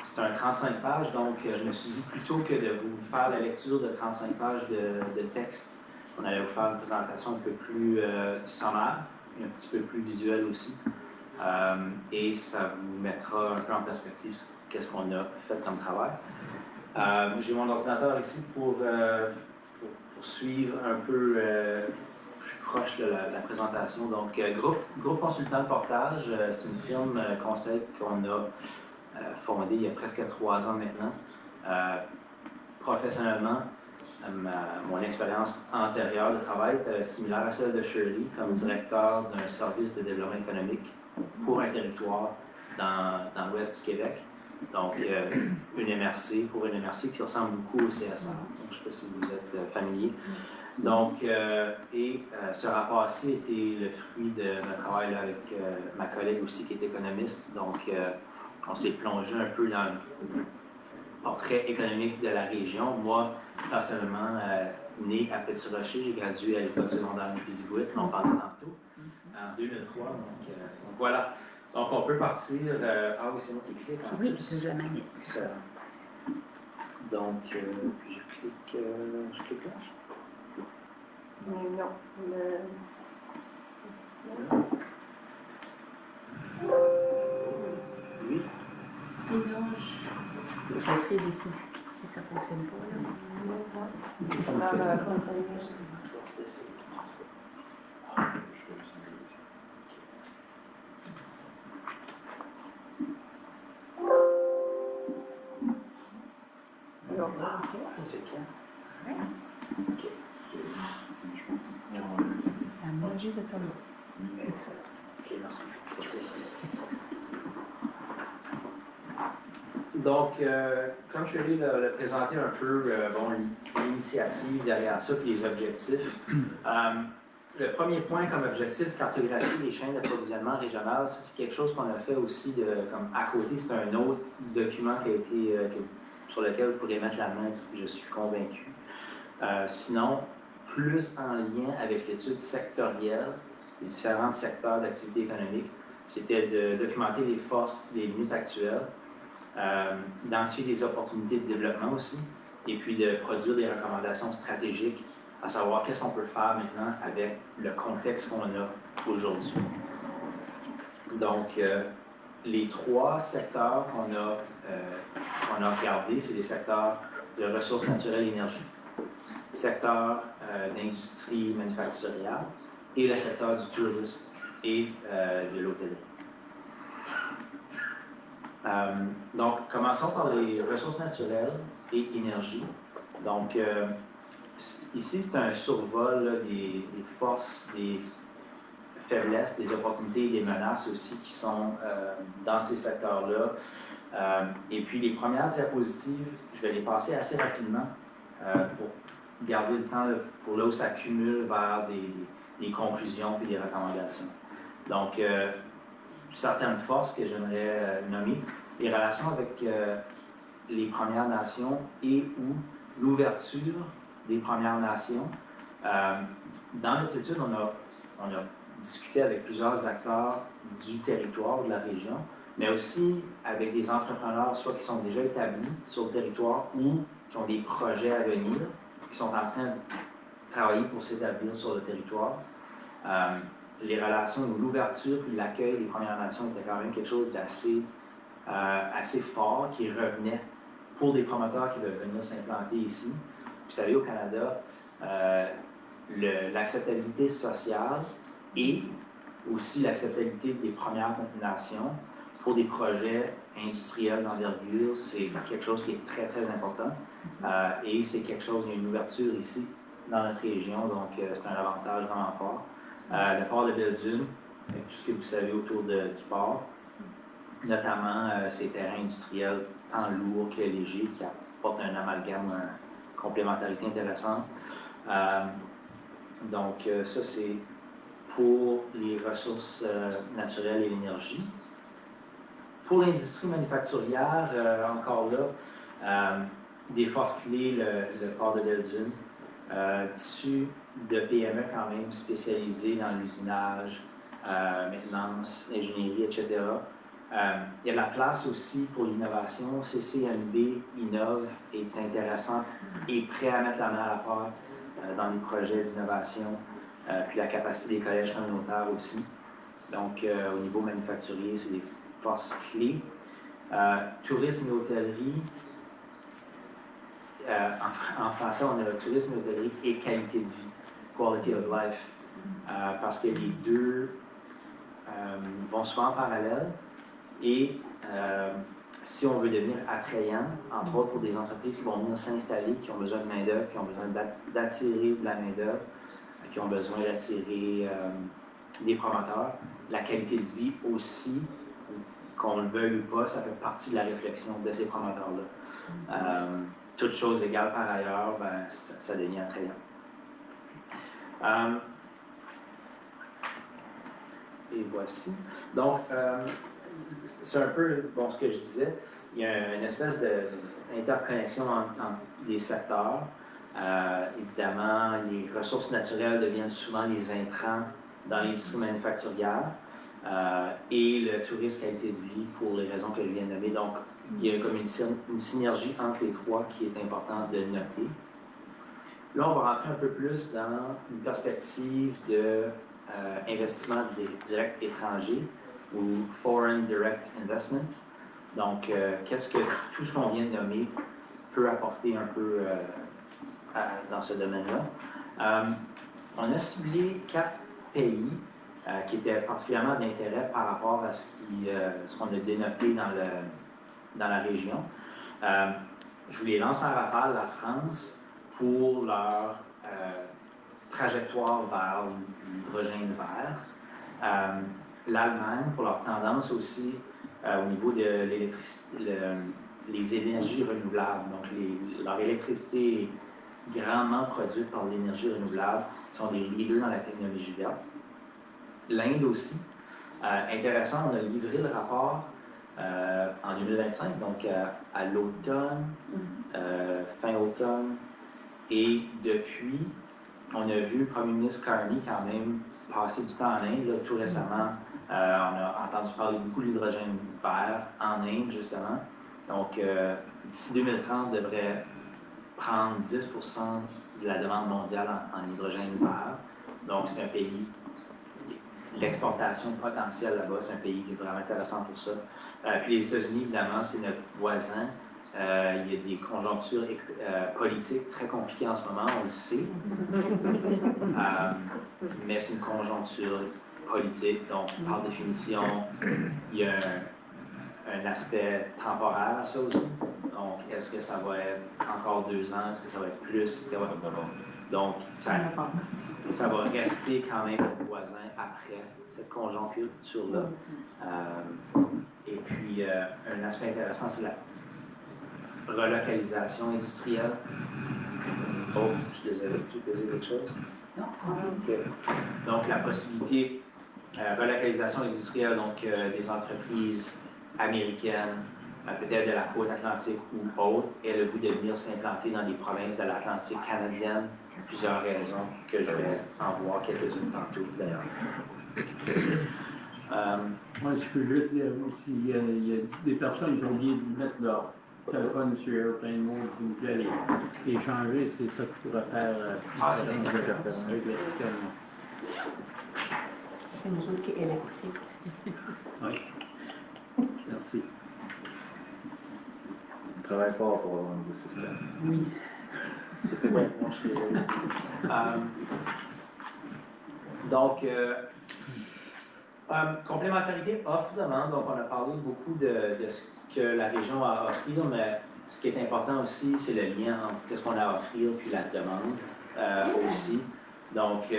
C'est un 35 pages, donc je me suis dit plutôt que de vous faire la lecture de 35 pages de texte, on allait vous faire une présentation un peu plus sommaire, un petit peu plus visuelle aussi. Et ça vous mettra un peu en perspective qu'est-ce qu'on a fait comme travail. J'ai mon ordinateur ici pour suivre un peu plus proche de la présentation. Donc, Groupe Consultant de Portage, c'est une firme conseil qu'on a fondée il y a presque 3 ans maintenant. Professionnellement, mon expérience antérieure de travail est similaire à celle de Shirley comme directeur d'un service de développement économique pour un territoire dans l'ouest du Québec. Donc, une MRC, pour une MRC qui ressemble beaucoup au CSR. Donc, je ne sais pas si vous êtes familier. Donc, ce rapport-ci était le fruit de notre travail là, avec ma collègue aussi qui est économiste. Donc, on s'est plongé un peu dans le portrait économique de la région. Moi, personnellement, né à Petit-Rocher, j'ai gradué à l'école secondaire de Pizigouit, on parle tantôt, en 2003. Donc, voilà. Donc, on peut partir. Ah oui, c'est moi qui clique. Oui, je la manette. Excellent. Donc, puis je clique là. Non. Oui. Sinon, je ferai des signes si ça ne fonctionne pas. Là. C'est clair. La magie de ton nom. Ok, merci. Donc, comme je l'ai présenté un peu, l'initiative derrière ça, puis les objectifs. Le premier point comme objectif, cartographier les chaînes d'approvisionnement régionales, ça, c'est quelque chose qu'on a fait aussi comme à côté. C'est un autre document qui a été, sur lequel vous pourrez mettre la main, je suis convaincu. Sinon, plus en lien avec l'étude sectorielle des différents secteurs d'activité économique, c'était de documenter les forces, les limites actuelles, d'identifier des opportunités de développement aussi, et puis de produire des recommandations stratégiques, à savoir qu'est-ce qu'on peut faire maintenant avec le contexte qu'on a aujourd'hui. Donc, les 3 secteurs qu'on a regardés, c'est les secteurs de ressources naturelles et énergie, secteur d'industrie manufacturière et le secteur du tourisme et de l'hôtellerie. Donc, commençons par les ressources naturelles et énergie. Donc, ici, c'est un survol là, des forces, des faiblesses, des opportunités et des menaces aussi qui sont dans ces secteurs-là. Et puis, les premières diapositives, je vais les passer assez rapidement pour garder le temps là, pour là où ça cumule vers des conclusions et des recommandations. Donc, certaines forces que j'aimerais nommer, les relations avec les Premières Nations et ou l'ouverture des Premières Nations. Dans notre étude, on a discuté avec plusieurs acteurs du territoire, de la région, mais aussi avec des entrepreneurs, soit qui sont déjà établis sur le territoire ou qui ont des projets à venir, qui sont en train de travailler pour s'établir sur le territoire. Les relations ou l'ouverture et l'accueil des Premières Nations était quand même quelque chose d'assez assez fort qui revenait pour des promoteurs qui veulent venir s'implanter ici. Vous savez, au Canada, l'acceptabilité sociale et aussi l'acceptabilité des Premières Nations pour des projets industriels d'envergure, c'est quelque chose qui est très, très important. Et c'est quelque chose, il y a une ouverture ici dans notre région, donc c'est un avantage vraiment fort. Le port de Belle-Dune, avec tout ce que vous savez autour du port, notamment ces terrains industriels tant lourds que légers qui apportent un amalgame, une complémentarité intéressante. Donc ça c'est pour les ressources naturelles et l'énergie. Pour l'industrie manufacturière, encore là, des forces clés, le port de Belle-Dune, tissu de PME quand même spécialisé dans l'usinage, maintenance, ingénierie, etc. Il y a de la place aussi pour l'innovation. CCNB innove, est intéressant et prêt à mettre la main à la pâte dans les projets d'innovation, puis la capacité des collèges communautaires aussi. Donc, au niveau manufacturier, c'est des forces clés. Tourisme et hôtellerie. En français, on a tourisme et hôtellerie et qualité de vie, quality of life, parce que les deux vont souvent en parallèle. Et si on veut devenir attrayant, entre autres pour des entreprises qui vont venir s'installer, qui ont besoin de main-d'œuvre, qui ont besoin d'attirer de la main-d'œuvre, qui ont besoin d'attirer des promoteurs, la qualité de vie aussi, qu'on le veuille ou pas, ça fait partie de la réflexion de ces promoteurs-là. Toutes choses égales par ailleurs, ben, ça devient attrayant. Et voici. Donc, c'est un peu bon, ce que je disais. Il y a une espèce d'interconnexion entre les secteurs. Évidemment, les ressources naturelles deviennent souvent les intrants dans l'industrie manufacturière et le tourisme qualité de vie pour les raisons que je viens de nommer. Donc, il y a comme une synergie entre les trois qui est importante de noter. Là, on va rentrer un peu plus dans une perspective d'investissement direct étranger ou Foreign Direct Investment. Donc, qu'est-ce que tout ce qu'on vient de nommer peut apporter un peu dans ce domaine-là? On a ciblé 4 pays qui étaient particulièrement d'intérêt par rapport à ce qu'on a dénoté dans la région. Je vous les lance en rafale, la France, pour leur trajectoire vers l'hydrogène vert. L'Allemagne, pour leur tendance aussi au niveau de les énergies renouvelables. Donc, leur électricité est grandement produite par l'énergie renouvelable. Ils sont des leaders dans la technologie verte. L'Inde aussi. Intéressant, on a livré le rapport en 2025, donc à l'automne, fin automne. Et depuis, on a vu le premier ministre Carney quand même passer du temps en Inde. Là, tout récemment, on a entendu parler beaucoup de l'hydrogène vert en Inde, justement. Donc, d'ici 2030, on devrait prendre 10% de la demande mondiale en hydrogène vert. Donc, c'est un pays, l'exportation potentielle là-bas, c'est un pays qui est vraiment intéressant pour ça. Puis les États-Unis, évidemment, c'est notre voisin. Il y a des conjonctures politiques très compliquées en ce moment, on le sait. Mais c'est une conjoncture politique, donc par définition, il y a un aspect temporaire à ça aussi. Donc, est-ce que ça va être encore 2 ans? Est-ce que ça va être plus? Est-ce que ça va être... Donc, ça va rester quand même notre voisin après cette conjoncture-là. Et puis, un aspect intéressant, c'est la relocalisation industrielle. Oh, je suis désolé, tu peux dire quelque chose? Non. Okay. Donc, la possibilité, relocalisation industrielle, donc des entreprises américaines, peut-être de la côte atlantique ou autre, et le goût de venir s'implanter dans des provinces de l'Atlantique canadienne, pour plusieurs raisons que je vais en voir quelques-unes tantôt d'ailleurs. Moi, je peux juste dire, s'il y a des personnes qui ont oublié de mettre leur téléphone sur Airplane Mode, s'il vous plaît, les changer, c'est ça qui pourrait faire avec le système. C'est nous autres qui est électrique. Oui. Merci. On travaille fort pour avoir un nouveau système. Oui. C'était bon, moi je suis donc, complémentarité offre-demande, donc on a parlé beaucoup de ce que la région a à offrir, mais ce qui est important aussi, c'est le lien entre ce qu'on a à offrir puis la demande aussi. Donc,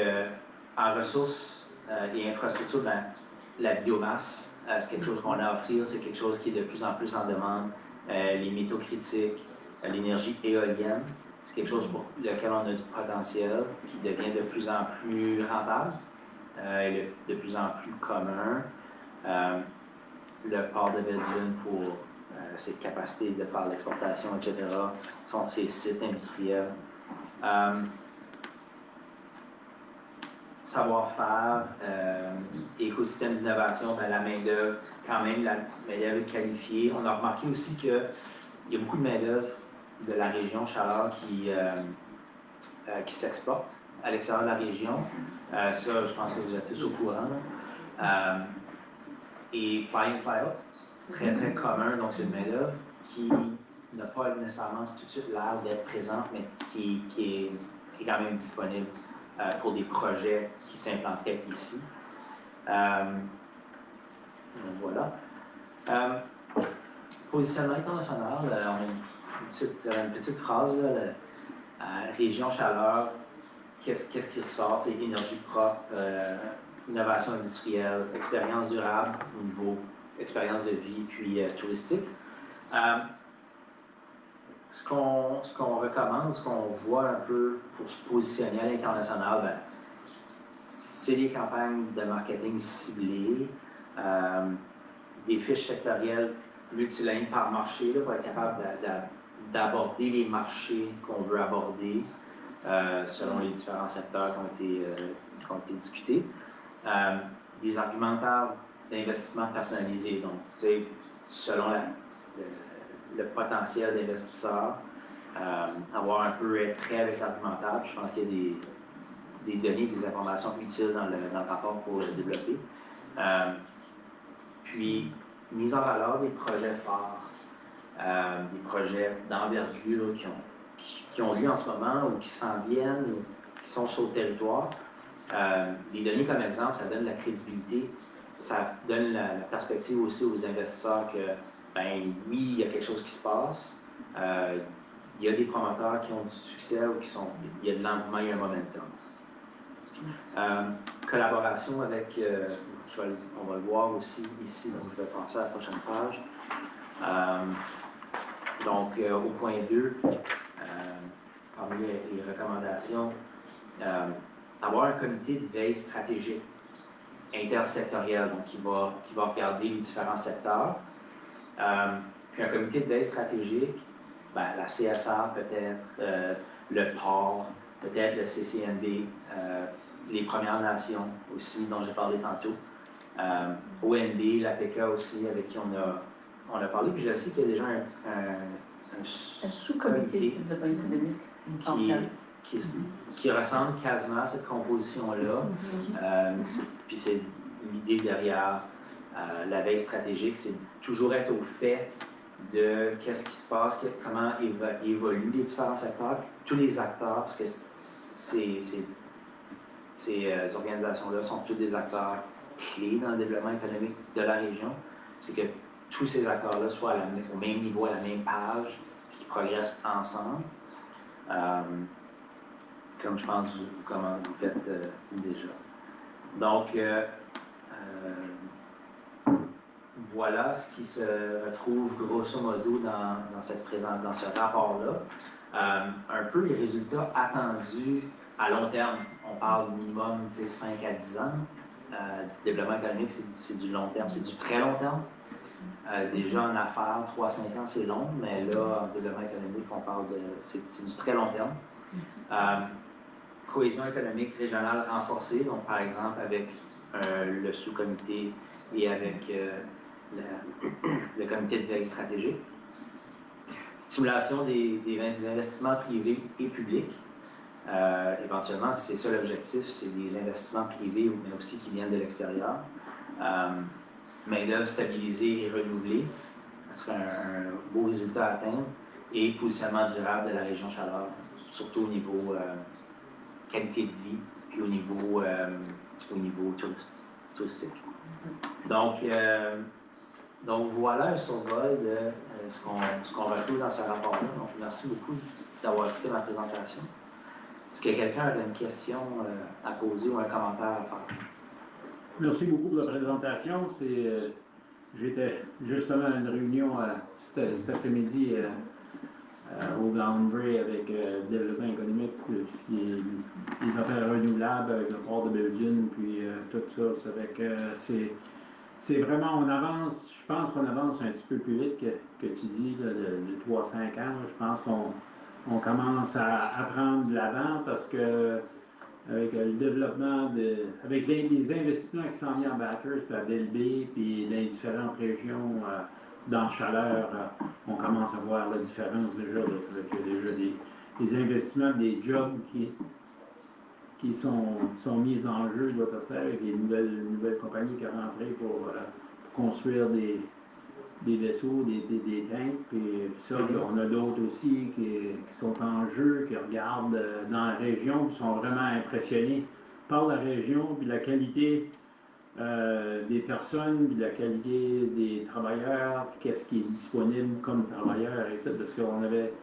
en ressources et infrastructures, ben, la biomasse, c'est quelque chose qu'on a à offrir, c'est quelque chose qui est de plus en plus en demande. Les métaux critiques, l'énergie éolienne, c'est quelque chose pour lequel on a du potentiel, qui devient de plus en plus rentable, de plus en plus commun. Le port de Belle-Dune pour ses capacités de faire l'exportation, etc., ses sites industriels. Savoir-faire, écosystème d'innovation, ben, la main-d'œuvre, quand même, la main-d'œuvre qualifiée. On a remarqué aussi qu'il y a beaucoup de main-d'œuvre de la région Chaleur qui s'exporte à l'extérieur de la région. Ça, je pense que vous êtes tous au courant. Et fly-in, fly-out, très, très commun. Donc, c'est une main-d'œuvre qui n'a pas nécessairement tout de suite l'air d'être présente, mais qui est quand même disponible pour des projets qui s'implanteraient ici. Voilà. Positionnement international, on a une petite phrase, là, région chaleur, qu'est-ce qui ressort? C'est énergie propre, innovation industrielle, expérience durable au niveau expérience de vie, puis touristique. Ce qu'on recommande, ce qu'on voit un peu pour se positionner à l'international, ben, c'est des campagnes de marketing ciblées, des fiches sectorielles multilignes par marché là, pour être capable d'aborder les marchés qu'on veut aborder selon les différents secteurs qui ont été discutés. Des argumentaires d'investissement personnalisés, donc selon le potentiel d'investisseur, avoir un peu être prêt avec l'argumentaire. Je pense qu'il y a des données, des informations utiles dans le rapport pour le développer. Puis, mise en valeur des projets forts, des projets d'envergure qui ont lieu en ce moment ou qui s'en viennent ou qui sont sur le territoire. Les données comme exemple, ça donne de la crédibilité, ça donne la perspective aussi aux investisseurs que, ben oui, il y a quelque chose qui se passe, il y a des promoteurs qui ont du succès ou il y a de l'engouement, il y a un momentum. Collaboration avec, on va le voir aussi ici, donc je vais passer à la prochaine page. Donc, au point 2, parmi les recommandations, avoir un comité de veille stratégique intersectoriel, donc qui va regarder les différents secteurs. Puis un comité de veille stratégique, ben, la CSR peut-être, le port, peut-être le CCNB, les Premières Nations aussi, dont j'ai parlé tantôt, ONB, l'APK aussi, avec qui on a parlé. Puis je sais qu'il y a déjà un sous-comité de développement économique en place. Qui ressemble quasiment à cette composition-là. Puis c'est l'idée derrière la veille stratégique, c'est toujours être au fait de qu'est-ce qui se passe, comment évoluent les différents secteurs, tous les acteurs, parce que ces organisations-là sont tous des acteurs clés dans le développement économique de la région. C'est que tous ces acteurs-là soient au même niveau, à la même page, puis qu'ils progressent ensemble. Comme je pense comment vous faites déjà. Donc, voilà ce qui se retrouve grosso modo dans ce rapport-là. Un peu les résultats attendus à long terme. On parle minimum 5 à 10 ans. Développement économique, c'est du long terme, c'est du très long terme. Déjà en affaires, 3-5 ans, c'est long, mais là, en développement économique, on parle c'est du très long terme. Cohésion économique régionale renforcée, donc par exemple avec le sous-comité et avec le comité de veille stratégique. Stimulation des investissements privés et publics. Éventuellement, si c'est ça l'objectif, c'est des investissements privés, mais aussi qui viennent de l'extérieur. Main-d'œuvre stabilisée et renouvelée, ce serait un beau résultat à atteindre. Et positionnement durable de la région Chaleur, surtout au niveau qualité de vie, puis au niveau touristique. Donc, Donc voilà un survol de ce qu'on retrouve dans ce rapport-là. Donc merci beaucoup d'avoir écouté ma présentation. Est-ce que quelqu'un a une question à poser ou un commentaire à faire? Merci beaucoup pour la présentation. J'étais justement à une réunion cet après-midi au Granbury avec le développement économique, puis les affaires renouvelables avec le port de Belgium, puis tout ça. Ça fait que c'est vraiment, on avance, je pense qu'on avance un petit peu plus vite que tu dis, là, de 3-5 ans. Là. Je pense qu'on commence à prendre de l'avant parce que avec le développement, avec les investissements qui sont mis en Bathurst, puis à Delbé, puis dans les différentes régions dans Chaleur, on commence à voir la différence déjà. Là, il y a déjà des investissements, des jobs qui sont mis en jeu d'Autostar avec les nouvelles compagnies qui sont rentrées pour construire des vaisseaux, des tanks, puis ça, on a d'autres aussi qui sont en jeu, qui regardent dans la région, qui sont vraiment impressionnés par la région, puis la qualité des personnes, puis la qualité des travailleurs, puis qu'est-ce qui est disponible comme travailleurs, et ça, parce qu'on avait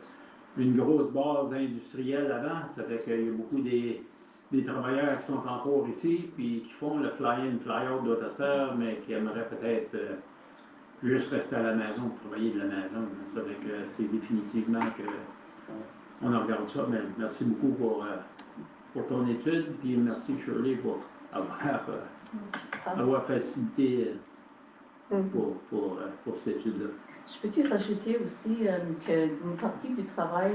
une grosse base industrielle là-bas, ça fait qu'il y a beaucoup des travailleurs qui sont encore ici, puis qui font le fly-in, fly-out d'Autostar, mais qui aimeraient peut-être juste rester à la maison, travailler de la maison. Ça fait que c'est définitivement qu'on regarde ça. Mais merci beaucoup pour ton étude, puis merci Shirley pour avoir facilité pour cette étude-là. Je peux-tu rajouter aussi qu'une partie du travail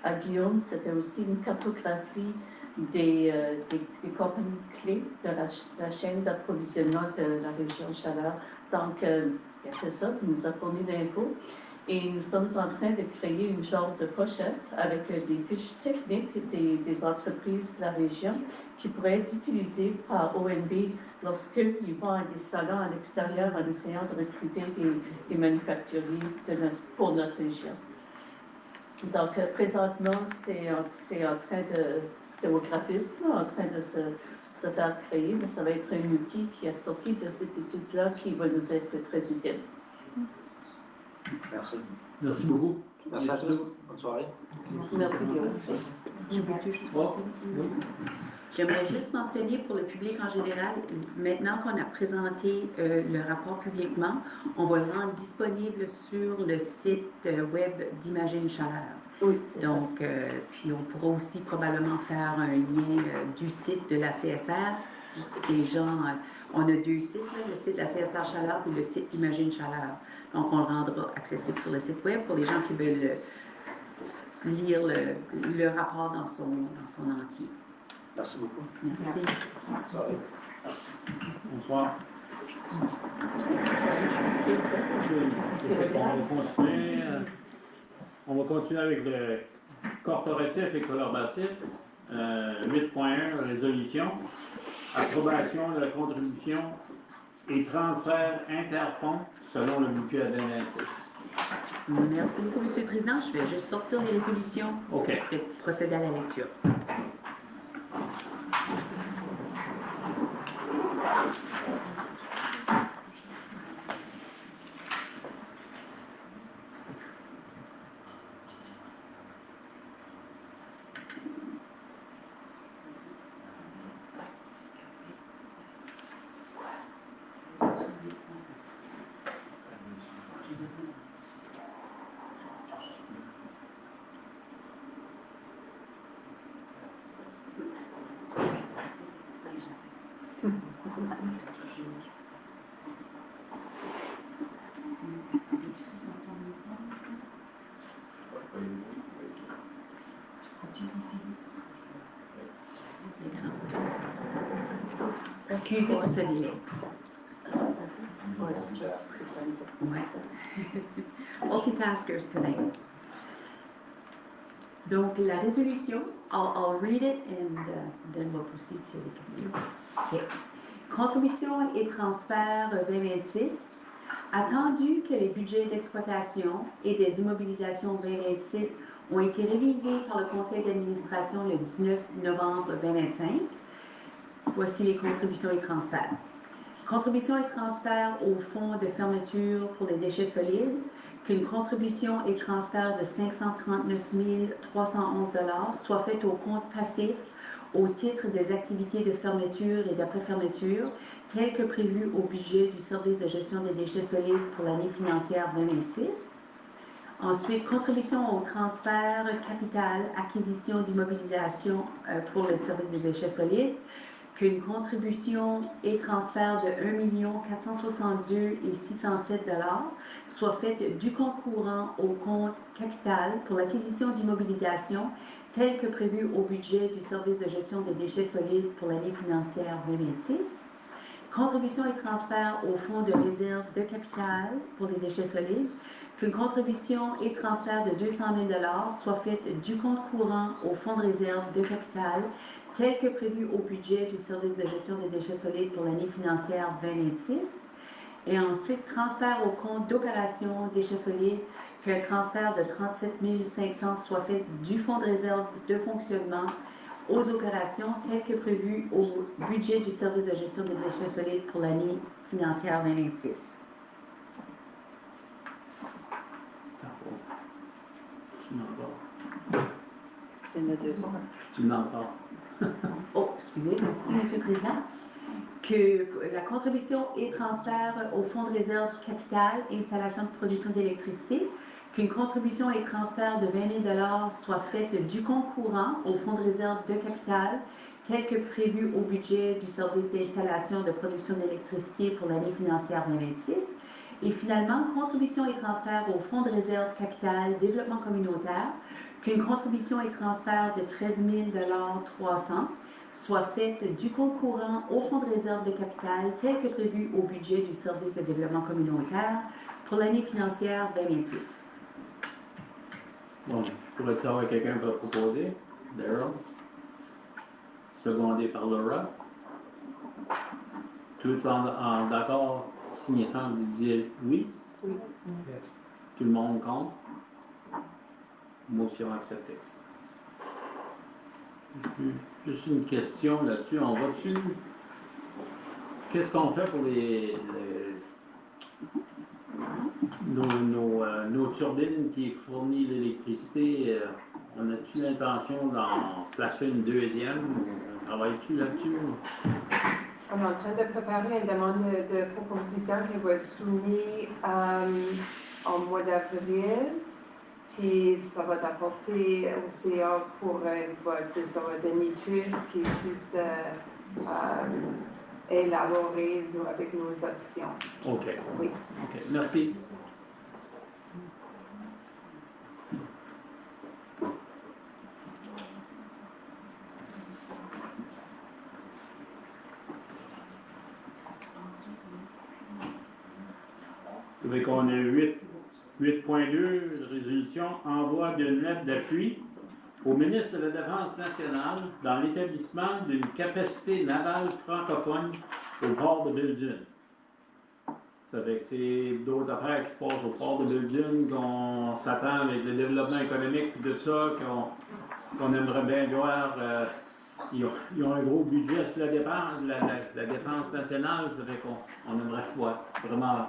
à Guillaume, c'était aussi une cartographie des compagnies clés de la chaîne d'approvisionnement de la région Chaleur. Donc, il a fait ça, il nous a fourni l'info. Et nous sommes en train de créer une genre de pochette avec des fiches techniques des entreprises de la région qui pourraient être utilisées par ONB lorsqu'ils vont à des salons à l'extérieur en essayant de recruter des manufacturiers pour notre région. Donc, présentement, c'est au graphisme, en train de se faire créer, mais ça va être un outil qui est sorti de cette étude-là qui va nous être très utile. Merci. Merci beaucoup. Merci à tous. Bonne soirée. Merci, Guillaume. J'aimerais juste mentionner pour le public en général, maintenant qu'on a présenté le rapport publiquement, on va le rendre disponible sur le site web d'Imagine Chaleur. Oui, donc, puis on pourra aussi probablement faire un lien du site de la CSR. Les gens, on a deux sites, là, le site de la CSR Chaleur et le site Imagine Chaleur. Donc, on le rendra accessible sur le site web pour les gens qui veulent lire le rapport dans son entier. Merci beaucoup. Merci. Bonne soirée. Merci. Bonsoir. On va continuer avec le corporatif et collaboratif. 8.1, résolution. Approbation de la contribution et transfert interfonds selon le budget 2026. Merci beaucoup, M. le Président. Je vais juste sortir les résolutions. OK. Je vais procéder à la lecture. Excusez pour ce délai. Multitaskers tonight. Donc, la résolution, I'll read it and then we'll proceed sur les questions. Okay. Contribution et transfert 2026. Attendu que les budgets d'exploitation et des immobilisations 2026 ont été révisés par le conseil d'administration le 19 novembre 2025, voici les contributions et transferts. Contribution et transfert au fonds de fermeture pour les déchets solides, qu'une contribution et transfert de 539 311 soit faite au compte passif au titre des activités de fermeture et d'après-fermeture, telles que prévues au budget du service de gestion des déchets solides pour l'année financière 2026. Ensuite, contribution au transfert capital, acquisition d'immobilisation pour le service des déchets solides, qu'une contribution et transfert de 1 462 607 soit faite du compte courant au compte capital pour l'acquisition d'immobilisation tel que prévu au budget du service de gestion des déchets solides pour l'année financière 2026. Contribution et transfert au fonds de réserve de capital pour les déchets solides, qu'une contribution et transfert de 200 000 soit faite du compte courant au fonds de réserve de capital tel que prévu au budget du service de gestion des déchets solides pour l'année financière 2026. Et ensuite, transfert au compte d'opération déchets solides, qu'un transfert de 37 500 soit fait du fonds de réserve de fonctionnement aux opérations telles que prévues au budget du service de gestion des déchets solides pour l'année financière 2026. Il y en a deux. Tu m'entends? Oh, excusez, merci, Monsieur le Président. Que la contribution et transfert au fonds de réserve capital, installation de production d'électricité, qu'une contribution et transfert de 20 000 soit faite du compte courant au fonds de réserve de capital, tel que prévu au budget du service d'installation de production d'électricité pour l'année financière 2026. Et finalement, contribution et transfert au fonds de réserve capital développement communautaire, qu'une contribution et transfert de 13 300 soit faite du compte courant au fonds de réserve de capital tel que prévu au budget du service de développement communautaire pour l'année financière 2026. Bon, je pourrais savoir quelqu'un pour proposer. Daryl. Secondé par Laura. Tout en d'accord, signifiant de dire oui. Oui. Tout le monde compte. Motion acceptée. Juste une question là-dessus. On va-tu. Qu'est-ce qu'on fait pour nos turbines qui fournissent l'électricité? On a-tu l'intention d'en placer une deuxième? On travaille-tu là-dessus? On est en train de préparer une demande de proposition qui va être soumise en mois d'avril. Puis ça va t'apporter au CA pour un vote. Ça va être une étude qui puisse élaborer avec nos options. OK. Oui. OK. Merci. Vous savez qu'on a 8.2, résolution, envoi d'une lettre d'appui au ministre de la Défense nationale dans l'établissement d'une capacité navale francophone au port de Belle-Dune. Ça fait que c'est d'autres affaires qui se passent au port de Belle-Dune qu'on s'attend avec le développement économique et tout ça, qu'on aimerait bien voir. Ils ont un gros budget sur la défense nationale, ça fait qu'on aimerait vraiment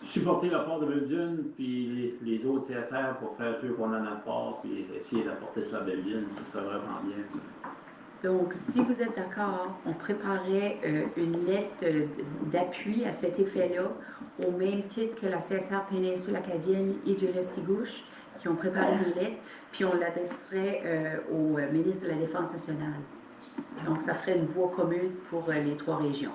supporter le port de Belle-Dune, puis les autres CSR pour faire sûr qu'on en a port, puis essayer d'apporter ça à Belle-Dune, ça serait vraiment bien. Donc, si vous êtes d'accord, on préparait une lettre d'appui à cet effet-là, au même titre que la CSR Péninsule Acadienne et du Restigouche, qui ont préparé une lettre, puis on l'adresserait au ministre de la Défense nationale. Donc, ça ferait une voie commune pour les trois régions.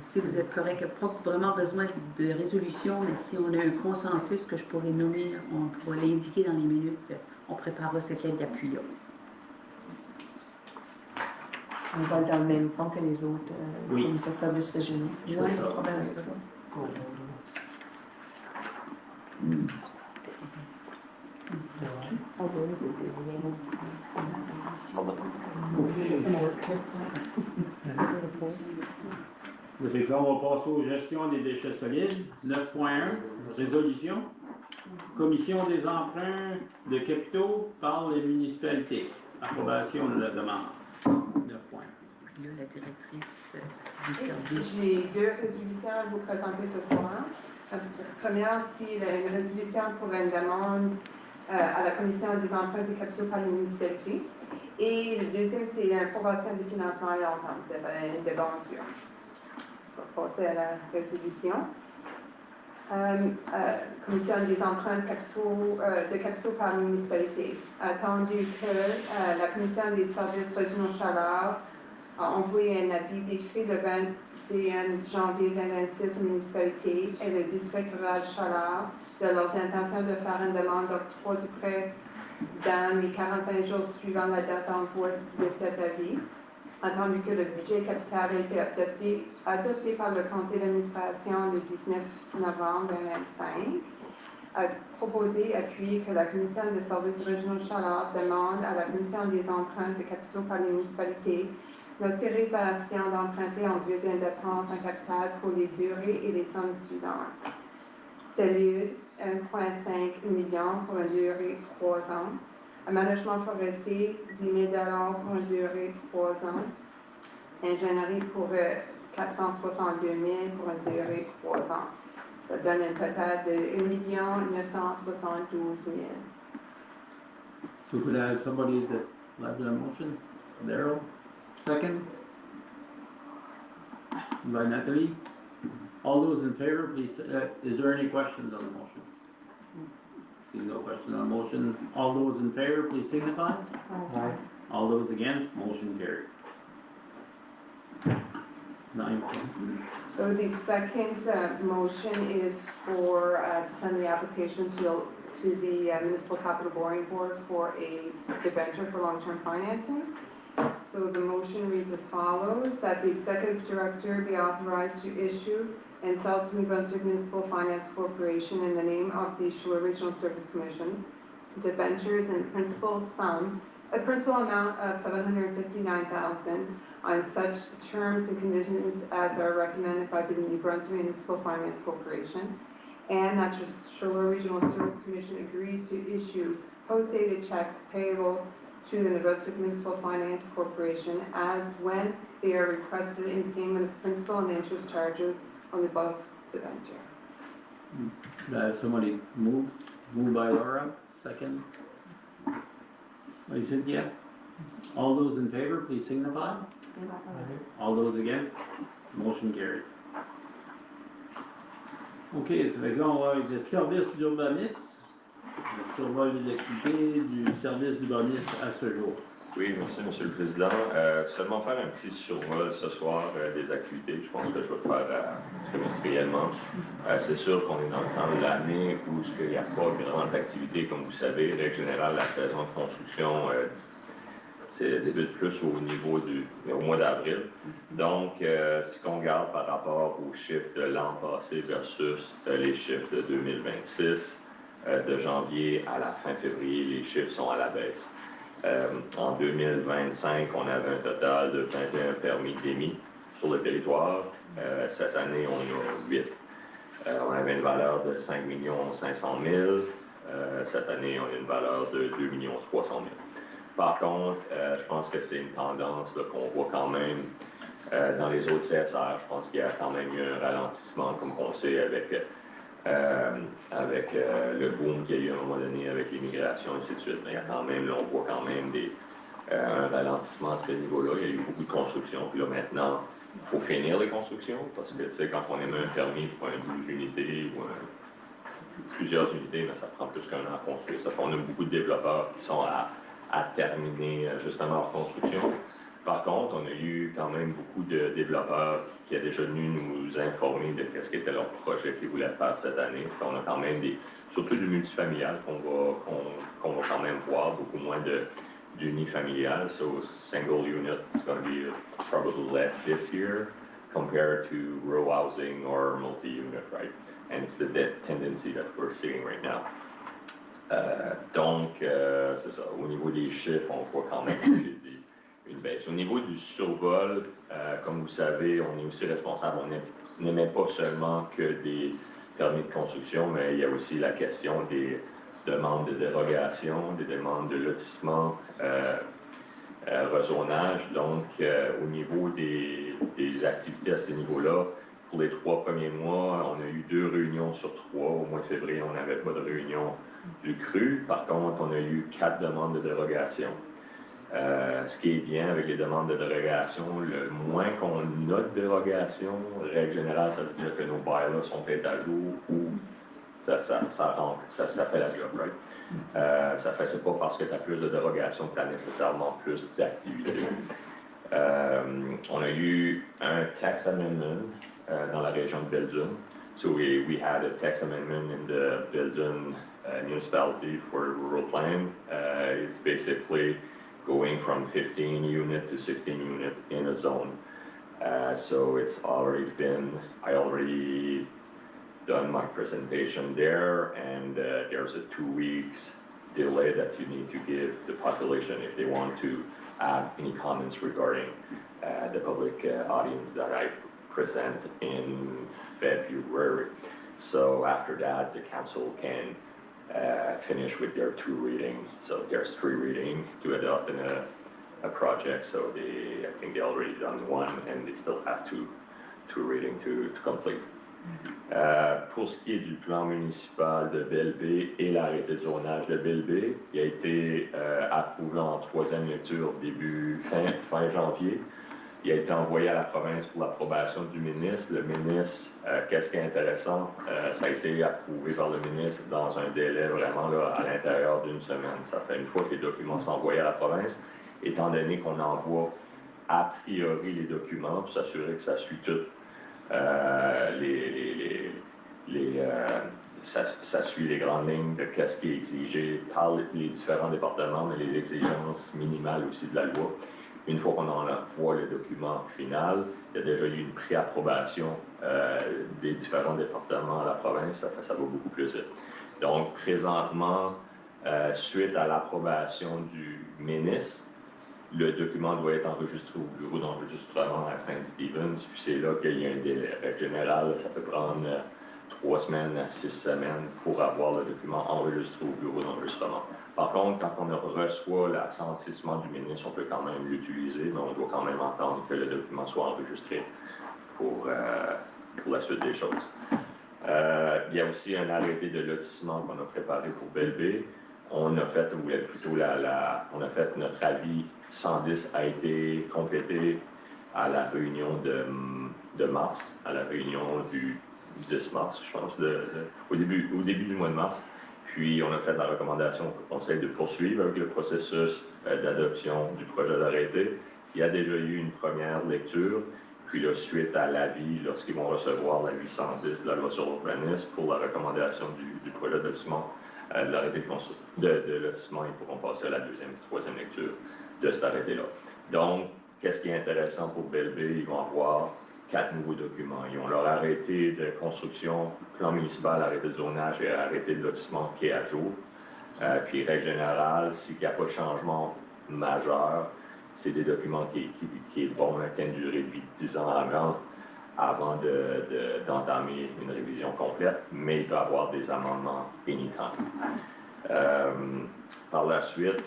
Si vous êtes correct, il n'y a pas vraiment besoin de résolution, mais si on a un consensus que je pourrais nommer, on pourra l'indiquer dans les minutes, on préparera cette lettre d'appui-là. On va dans le même fond que les autres Oui. commissions de services régionaux. C'est Ouais, ça. pas de problème avec ça. Ça fait que là, on va passer aux gestions des déchets solides. 9.1, résolution. Commission des emprunts de capitaux par les municipalités. Approbation de la demande. 9.1. là, la directrice du service. J'ai deux résolutions à vous présenter ce soir. La première, c'est une résolution pour une demande à la Commission des emprunts des capitaux par les municipalités. Et le deuxième, c'est l'approbation du financement à long terme. C'est une devanture. On va passer à la résolution. Commission des emprunts de capitaux par les municipalités. Attendu que la Commission des services régionaux Chaleur a envoyé un avis d'écrit le 21 janvier 2026 aux municipalités et le district rural Chaleur de leurs intentions de faire une demande d'octroi du prêt dans les 45 jours suivant la date d'envoi de cet avis. Attendu que le budget capital a été adopté par le conseil d'administration le 19 novembre 2025, a proposé, appuyé que la commission des services régionaux de Chaleur demande à la commission des emprunts de capitaux par les municipalités l'autorisation d'emprunter en vue d'une dépense en capital pour les durées et les sommes suivantes. Cellule, 1,5 million pour une durée de 3 ans. Aménagement forestier, 10 000 pour une durée de 3 ans. Ingénierie pour 462 000 pour une durée de 3 ans. Ça donne un total de 1 972 000. So could I have somebody that led the motion? Daryl, second. By Natalie. All those in favor, please, is there any questions on the motion? See no question on the motion. All those in favor, please signify. Aye. All those against, motion carried. 9. So the second motion is for to send the application to the Municipal Capital Borrowing Board for a debenture for long-term financing. So the motion reads as follows, that the Executive Director be authorized to issue and sell to New Brunswick Municipal Finance Corporation in the name of the Chaleur Regional Service Commission debentures in principal amount of $759,000 on such terms and conditions as are recommended by the New Brunswick Municipal Finance Corporation, and that the Chaleur Regional Service Commission agrees to issue post-dated checks payable to the New Brunswick Municipal Finance Corporation as when they are requested in payment of principal and interest charges on the above debenture. Somebody moved by Laura, second. By Cynthia. All those in favor, please signify. All those against, motion carried. OK, ça fait que là, on va avec le service d'urbanisme, le survol des activités du service d'urbanisme à ce jour. Oui, merci, M. le Président. Seulement faire un petit survol ce soir des activités. Je pense que je vais le faire trimestriellement. C'est sûr qu'on est dans le temps de l'année où il n'y a pas vraiment d'activité, comme vous savez. Règle générale, la saison de construction débute plus au mois d'avril. Donc, si on regarde par rapport aux chiffres de l'an passé versus les chiffres de 2026, de janvier à la fin février, les chiffres sont à la baisse. En 2025, on avait un total de 21 permis d'émis sur le territoire. Cette année, on a 8. On avait une valeur de 5 500 000. Cette année, on a une valeur de 2 300 000. Par contre, je pense que c'est une tendance qu'on voit quand même dans les autres CSR. Je pense qu'il y a quand même eu un ralentissement, comme on sait, avec le boom qu'il y a eu à un moment donné avec l'immigration et ainsi de suite. Mais il y a quand même, là, on voit quand même un ralentissement à ce niveau-là. Il y a eu beaucoup de constructions. Puis là, maintenant, il faut finir les constructions parce que, tu sais, quand on émet un permis pour un 12 unités ou plusieurs unités, mais ça prend plus qu'un an à construire. Ça fait qu'on a beaucoup de développeurs qui sont à terminer justement leur construction. Par contre, on a eu quand même beaucoup de développeurs qui sont déjà venus nous informer de ce qu'était leur projet qu'ils voulaient faire cette année. On a quand même surtout du multifamilial qu'on va quand même voir, beaucoup moins d'unifamilial. So single unit is going to be probably less this year compared to row housing or multi-unit, right? And it's the tendency that we're seeing right now. Donc, c'est ça. Au niveau des chiffres, on voit quand même, comme j'ai dit, une baisse. Au niveau du survol, comme vous savez, on est aussi responsable. On n'émet pas seulement que des permis de construction, mais il y a aussi la question des demandes de dérogation, des demandes de lotissement rezonage. Donc, au niveau des activités à ce niveau-là, pour les 3 premiers mois, on a eu 2 réunions sur 3. Au mois de février, on n'avait pas de réunion du CRU. Par contre, on a eu 4 demandes de dérogation. Ce qui est bien avec les demandes de dérogation, le moins qu'on a de dérogation, règle générale, ça veut dire que nos bylaws sont faits à jour ou ça rentre, ça fait la job, right? C'est pas parce que tu as plus de dérogations que tu as nécessairement plus d'activités. On a eu un tax amendment dans la région de Belledune. So we had a tax amendment in the Belledune municipality for rural planning. It's basically going from 15 unit to 16 unit in a zone. So it's already I already done my presentation there, and there's a 2 weeks delay that you need to give the population if they want to add any comments regarding the public audience that I present in February. So after that, the council can finish with their 2 readings. So there's 3 readings to adopt in a project. So I think they already done 1, and they still have 2 readings to complete. Pour ce qui est du plan municipal de Belle-Baie et l'arrêté de zonage de Belle-Baie, il a été approuvé en 3e lecture fin janvier. Il a été envoyé à la province pour l'approbation du ministre. Le ministre, qu'est-ce qui est intéressant, ça a été approuvé par le ministre dans un délai vraiment là, à l'intérieur d'1 semaine. Ça fait une fois que les documents sont envoyés à la province, étant donné qu'on envoie a priori les documents pour s'assurer que ça suit tout. Ça suit les grandes lignes de qu'est-ce qui est exigé par les différents départements, mais les exigences minimales aussi de la loi. Une fois qu'on envoie le document final, il y a déjà eu une pré-approbation des différents départements à la province, ça va beaucoup plus vite. Donc, présentement, suite à l'approbation du ministre, le document doit être enregistré au bureau d'enregistrement à Saint-Stephen, puis c'est là qu'il y a un délai. En général, ça peut prendre 3 semaines à 6 semaines pour avoir le document enregistré au bureau d'enregistrement. Par contre, quand on reçoit l'assentiment du ministre, on peut quand même l'utiliser, mais on doit quand même entendre que le document soit enregistré pour la suite des choses. Il y a aussi un arrêté de lotissement qu'on a préparé pour Belle-Baie. On a fait, ou plutôt on a fait notre avis 110 a été complété à la réunion de mars, à la réunion du 10 mars, je pense, au début du mois de mars. Puis, on a fait la recommandation au Conseil de poursuivre avec le processus d'adoption du projet d'arrêté. Il y a déjà eu une première lecture, puis là, suite à l'avis, lorsqu'ils vont recevoir la 810 de la loi sur l'urbanisme pour la recommandation du projet de lotissement, de l'arrêté de lotissement, ils pourront passer à la 2e et 3e lecture de cet arrêté-là. Donc, qu'est-ce qui est intéressant pour Belle-Baie? Ils vont avoir 4 nouveaux documents. Ils ont leur arrêté de construction, plan municipal, arrêté de zonage et arrêté de lotissement qui est à jour. Puis, règle générale, s'il n'y a pas de changement majeur, c'est des documents qui est bon, qui a une durée de vie de 10 ans avant d'entamer une révision complète, mais il peut y avoir des amendements anytime. Par la suite,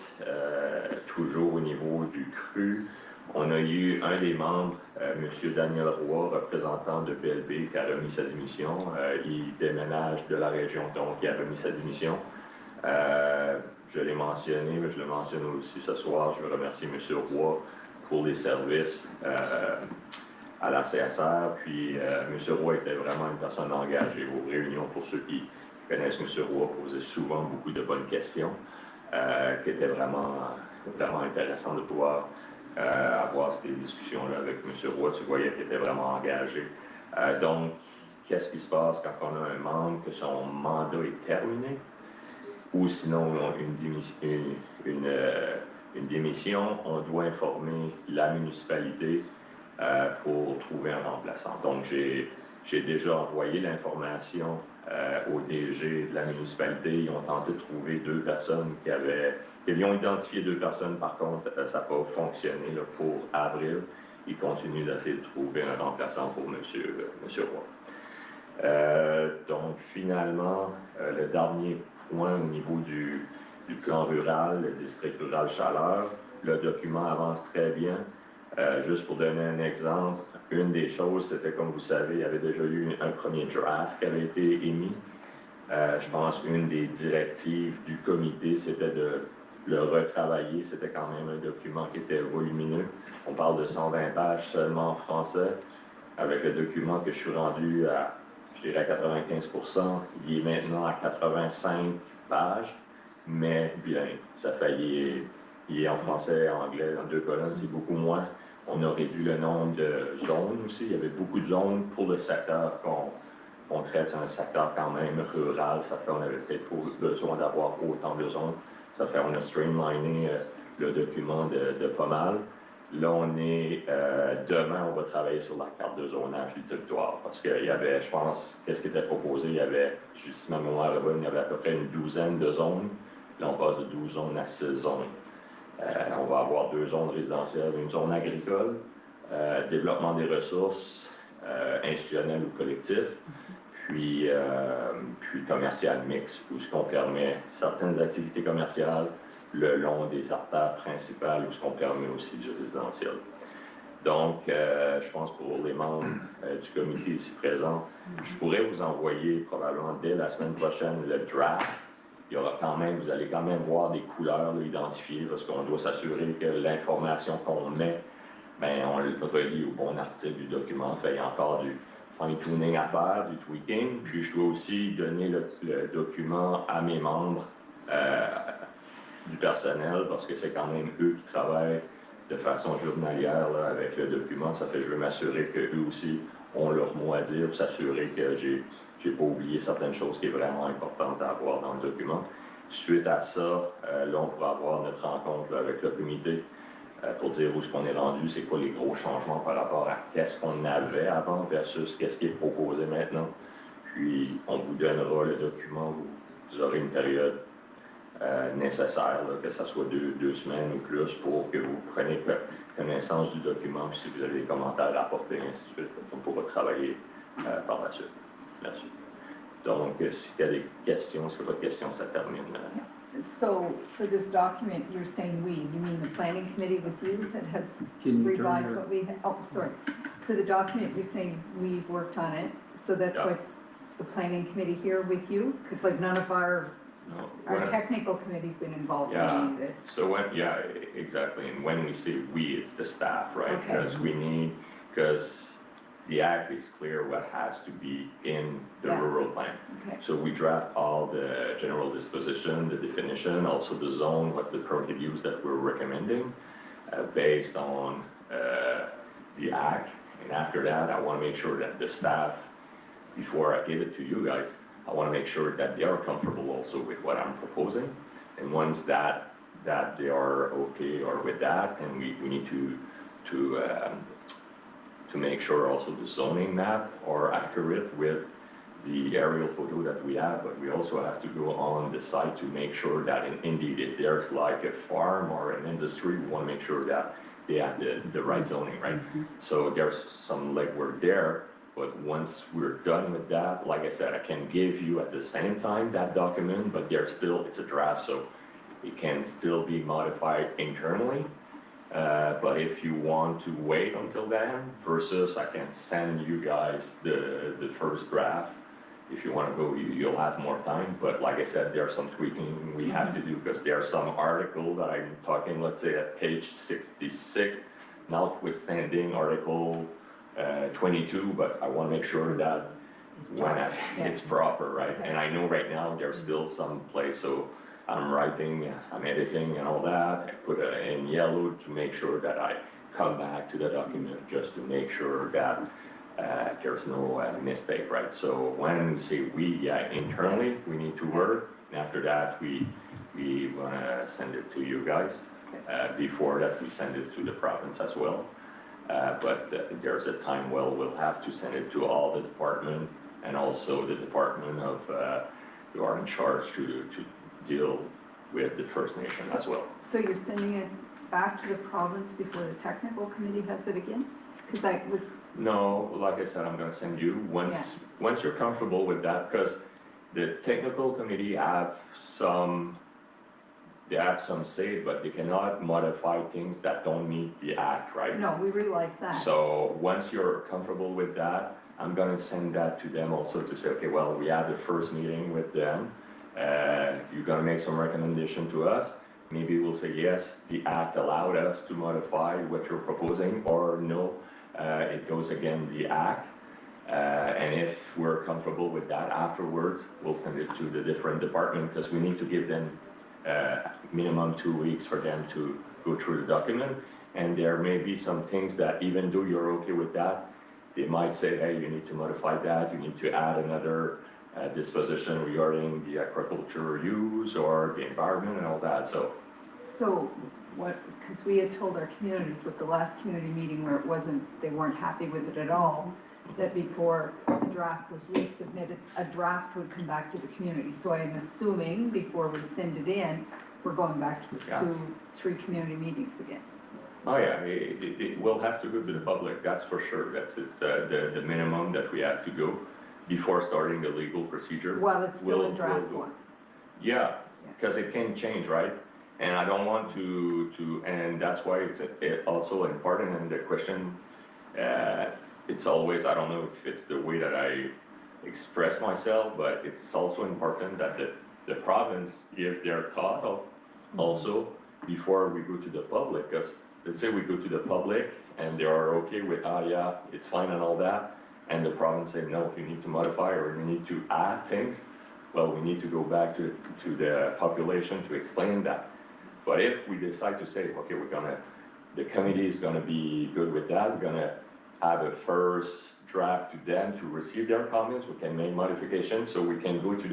toujours au niveau du CRU, on a eu un des membres, M. Daniel Roy, représentant de Belle-Baie, qui a remis sa démission. Il déménage de la région, donc il a remis sa démission. Je l'ai mentionné, mais je le mentionne aussi ce soir. Je veux remercier M. Roy pour les services à la CSR. Puis M. Roy était vraiment une personne engagée aux réunions. Pour ceux qui connaissent M. Roy, posait souvent beaucoup de bonnes questions, qui étaient vraiment intéressant de pouvoir avoir ces discussions-là avec M. Roy. Tu voyais qu'il était vraiment engagé. Donc, qu'est-ce qui se passe quand on a un membre que son mandat est terminé? Ou sinon, une démission, on doit informer la municipalité pour trouver un remplaçant. Donc, j'ai déjà envoyé l'information au DG de la municipalité. Ils ont tenté de trouver 2 personnes ils ont identifié 2 personnes, par contre, ça n'a pas fonctionné là, pour avril. Ils continuent d'essayer de trouver un remplaçant pour M. Roy. Donc, finalement, le dernier point au niveau du plan rural, le district rural Chaleur, le document avance très bien. Juste pour donner un exemple, une des choses, c'était comme vous savez, il y avait déjà eu un premier draft qui avait été émis. Je pense une des directives du comité, c'était de le retravailler. C'était quand même un document qui était volumineux. On parle de 120 pages seulement en français. Avec le document que je suis rendu à, je dirais, 95%, il est maintenant à 85 pages, mais bilingue. Ça fait, il est en français et en anglais, dans 2 colonnes, c'est beaucoup moins. On a réduit le nombre de zones aussi. Il y avait beaucoup de zones pour le secteur qu'on traite. C'est un secteur quand même rural. Ça fait on avait peut-être pas besoin d'avoir autant de zones. Ça fait on a streamliné le document de pas mal. Là, on est, demain, on va travailler sur la carte de zonage du territoire parce qu'il y avait, je pense, qu'est-ce qui était proposé? Il y avait, si ma mémoire est bonne, il y avait à peu près une douzaine de zones. Là, on passe de 12 zones à 6 zones. On va avoir 2 zones résidentielles, une zone agricole, développement des ressources institutionnelles ou collectives, puis commercial mix, où ce qu'on permet certaines activités commerciales le long des artères principales, où ce qu'on permet aussi du résidentiel. Donc, je pense pour les membres du comité ici présents, je pourrais vous envoyer probablement dès la semaine prochaine le draft. Il y aura quand même, vous allez quand même voir des couleurs là, identifiées parce qu'on doit s'assurer que l'information qu'on met, ben, on le relie au bon article du document. Fait, il y a encore du fine-tuning à faire, du tweaking. Puis je dois aussi donner le document à mes membres du personnel parce que c'est quand même eux qui travaillent de façon journalière là, avec le document. Ça fait que je veux m'assurer qu'eux aussi ont leur mot à dire pour s'assurer que j'ai pas oublié certaines choses qui est vraiment importante à avoir dans le document. Suite à ça, là, on pourra avoir notre rencontre là, avec le comité pour dire où est-ce qu'on est rendu, c'est quoi les gros changements par rapport à qu'est-ce qu'on avait avant versus qu'est-ce qui est proposé maintenant. Puis, on vous donnera le document, vous aurez une période nécessaire, là, que ce soit 2 semaines ou plus, pour que vous preniez connaissance du document, puis si vous avez des commentaires à apporter, ainsi de suite, on pourra travailler par la suite. Merci. Donc, s'il y a des questions, si votre question, ça termine. So, for this document, you're saying we, you mean the planning committee with you that has Can you turn revised your- what we, oh, sorry. For the document, you're saying we've worked on it, so that's Yeah. like the planning committee here with you? Because like none of our No, technical committee's been involved in Yeah. any of this. So when, yeah, exactly, and when we say we, it's the staff, right? Okay. Because because the act is clear what has to be in the Yeah. rural plan. Okay. So we draft all the general disposition, the definition, also the zone, what's the permitted use that we're recommending, based on the act. And after that, I wanna make sure that the staff, before I give it to you guys, I want to make sure that they are comfortable also with what I'm proposing. And once that they are okay or with that, and we need to make sure also the zoning map are accurate with the aerial photo that we have, but we also have to go on the site to make sure that indeed if there's like a farm or an industry, we want to make sure that they have the right zoning, right? So there's some legwork there. But once we're done with that, like I said, I can give you at the same time that document, but it's a draft, so it can still be modified internally. But if you want to wait until then, versus I can send you guys the first draft. If you want to go, you'll have more time. But like I said, there's some tweaking we have to do because there are some article that I'm talking, let's say at page 66, notwithstanding article 22, but I want to make sure that when it's proper, right? And I know right now there's still some place, so I'm writing, I'm editing and all that. I put it in yellow to make sure that I come back to the document just to make sure that there's no mistake, right? So when we say we, yeah, internally, we need to work. And after that, we want to send it to you guys. Before that, we send it to the province as well. But there's a time we'll have to send it to all the department and also the department of who are in charge to deal with the First Nation as well. So you're sending it back to the province before the technical committee has it again? Because I was, No, like I said, I'm gonna send you once you're comfortable with that, because the technical committee have some they have some say, but they cannot modify things that don't meet the act, right? No, we realize that. So once you're comfortable with that, I'm gonna send that to them also to say, okay, well, we had the first meeting with them. You're gonna make some recommendation to us. Maybe we'll say, yes, the act allowed us to modify what you're proposing, or no, it goes against the act. And if we're comfortable with that afterwards, we'll send it to the different department, because we need to give them minimum 2 weeks for them to go through the document. And there may be some things that even though you're okay with that, they might say, hey, you need to modify that, you need to add another disposition regarding the agriculture use or the environment and all that, so. So what, because we had told our communities with the last community meeting where it wasn't, they weren't happy with it at all, that before the draft was resubmitted, a draft would come back to the community. So I'm assuming before we send it in, we're going back to pursue 3 community meetings again. Oh yeah, it will have to go to the public, that's for sure. It's the minimum that we have to go before starting the legal procedure. Well, it's still We'll a draft go. one. Yeah, because it can change, right? And I don't want to, and that's why it's also important in the question. It's always, I don't know if it's the way that I express myself, but it's also important that the province give their thought also before we go to the public. Because let's say we go to the public and they are okay with, yeah, it's fine and all that, and the province say, no, you need to modify or you need to add things. Well, we need to go back to the population to explain that. But if we decide to say, okay, the committee is gonna be good with that, we're gonna have a first draft to them to receive their comments, we can make modifications, so we can go to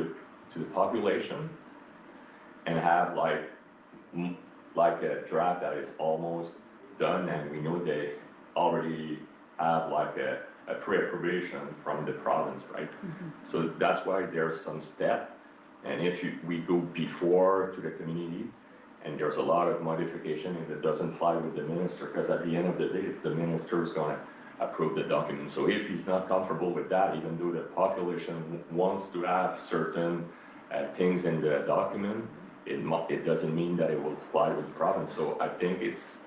the population and have like a draft that is almost done, and we know they already have like a pre-approbation from the province, right? So that's why there's some step, and if we go before to the community, and there's a lot of modification and it doesn't fly with the minister, because at the end of the day, it's the minister who's gonna approve the document. So if he's not comfortable with that, even though the population wants to have certain things in the document, it doesn't mean that it will fly with the province. So I think it's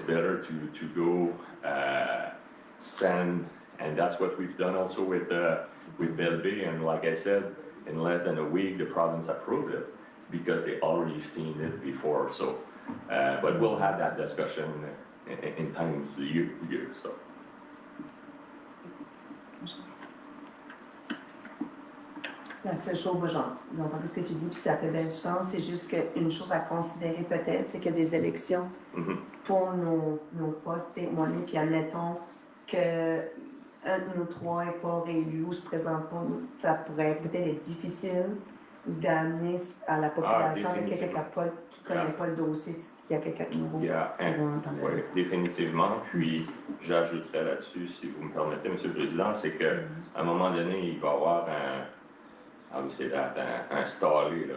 better to go send, and that's what we've done also with Belleville, and like I said, in less than a week, the province approved it, because they already seen it before, so, but we'll have that discussion in times year, so. La seule chose, moi, j'entends ce que tu dis, puis ça fait bien du sens. C'est juste qu'une chose à considérer peut-être, c'est qu'il y a des élections pour nos postes, moi, puis admettons qu'un de nous 3 n'est pas réélu ou se présente pas, ça pourrait peut-être être difficile d'amener à la population avec quelqu'un qui ne connaît pas le dossier, s'il y a quelqu'un de nouveau. Oui, définitivement. Puis, j'ajouterais là-dessus, si vous me permettez, M. le Président, c'est qu'à un moment donné, il va y avoir installé, là,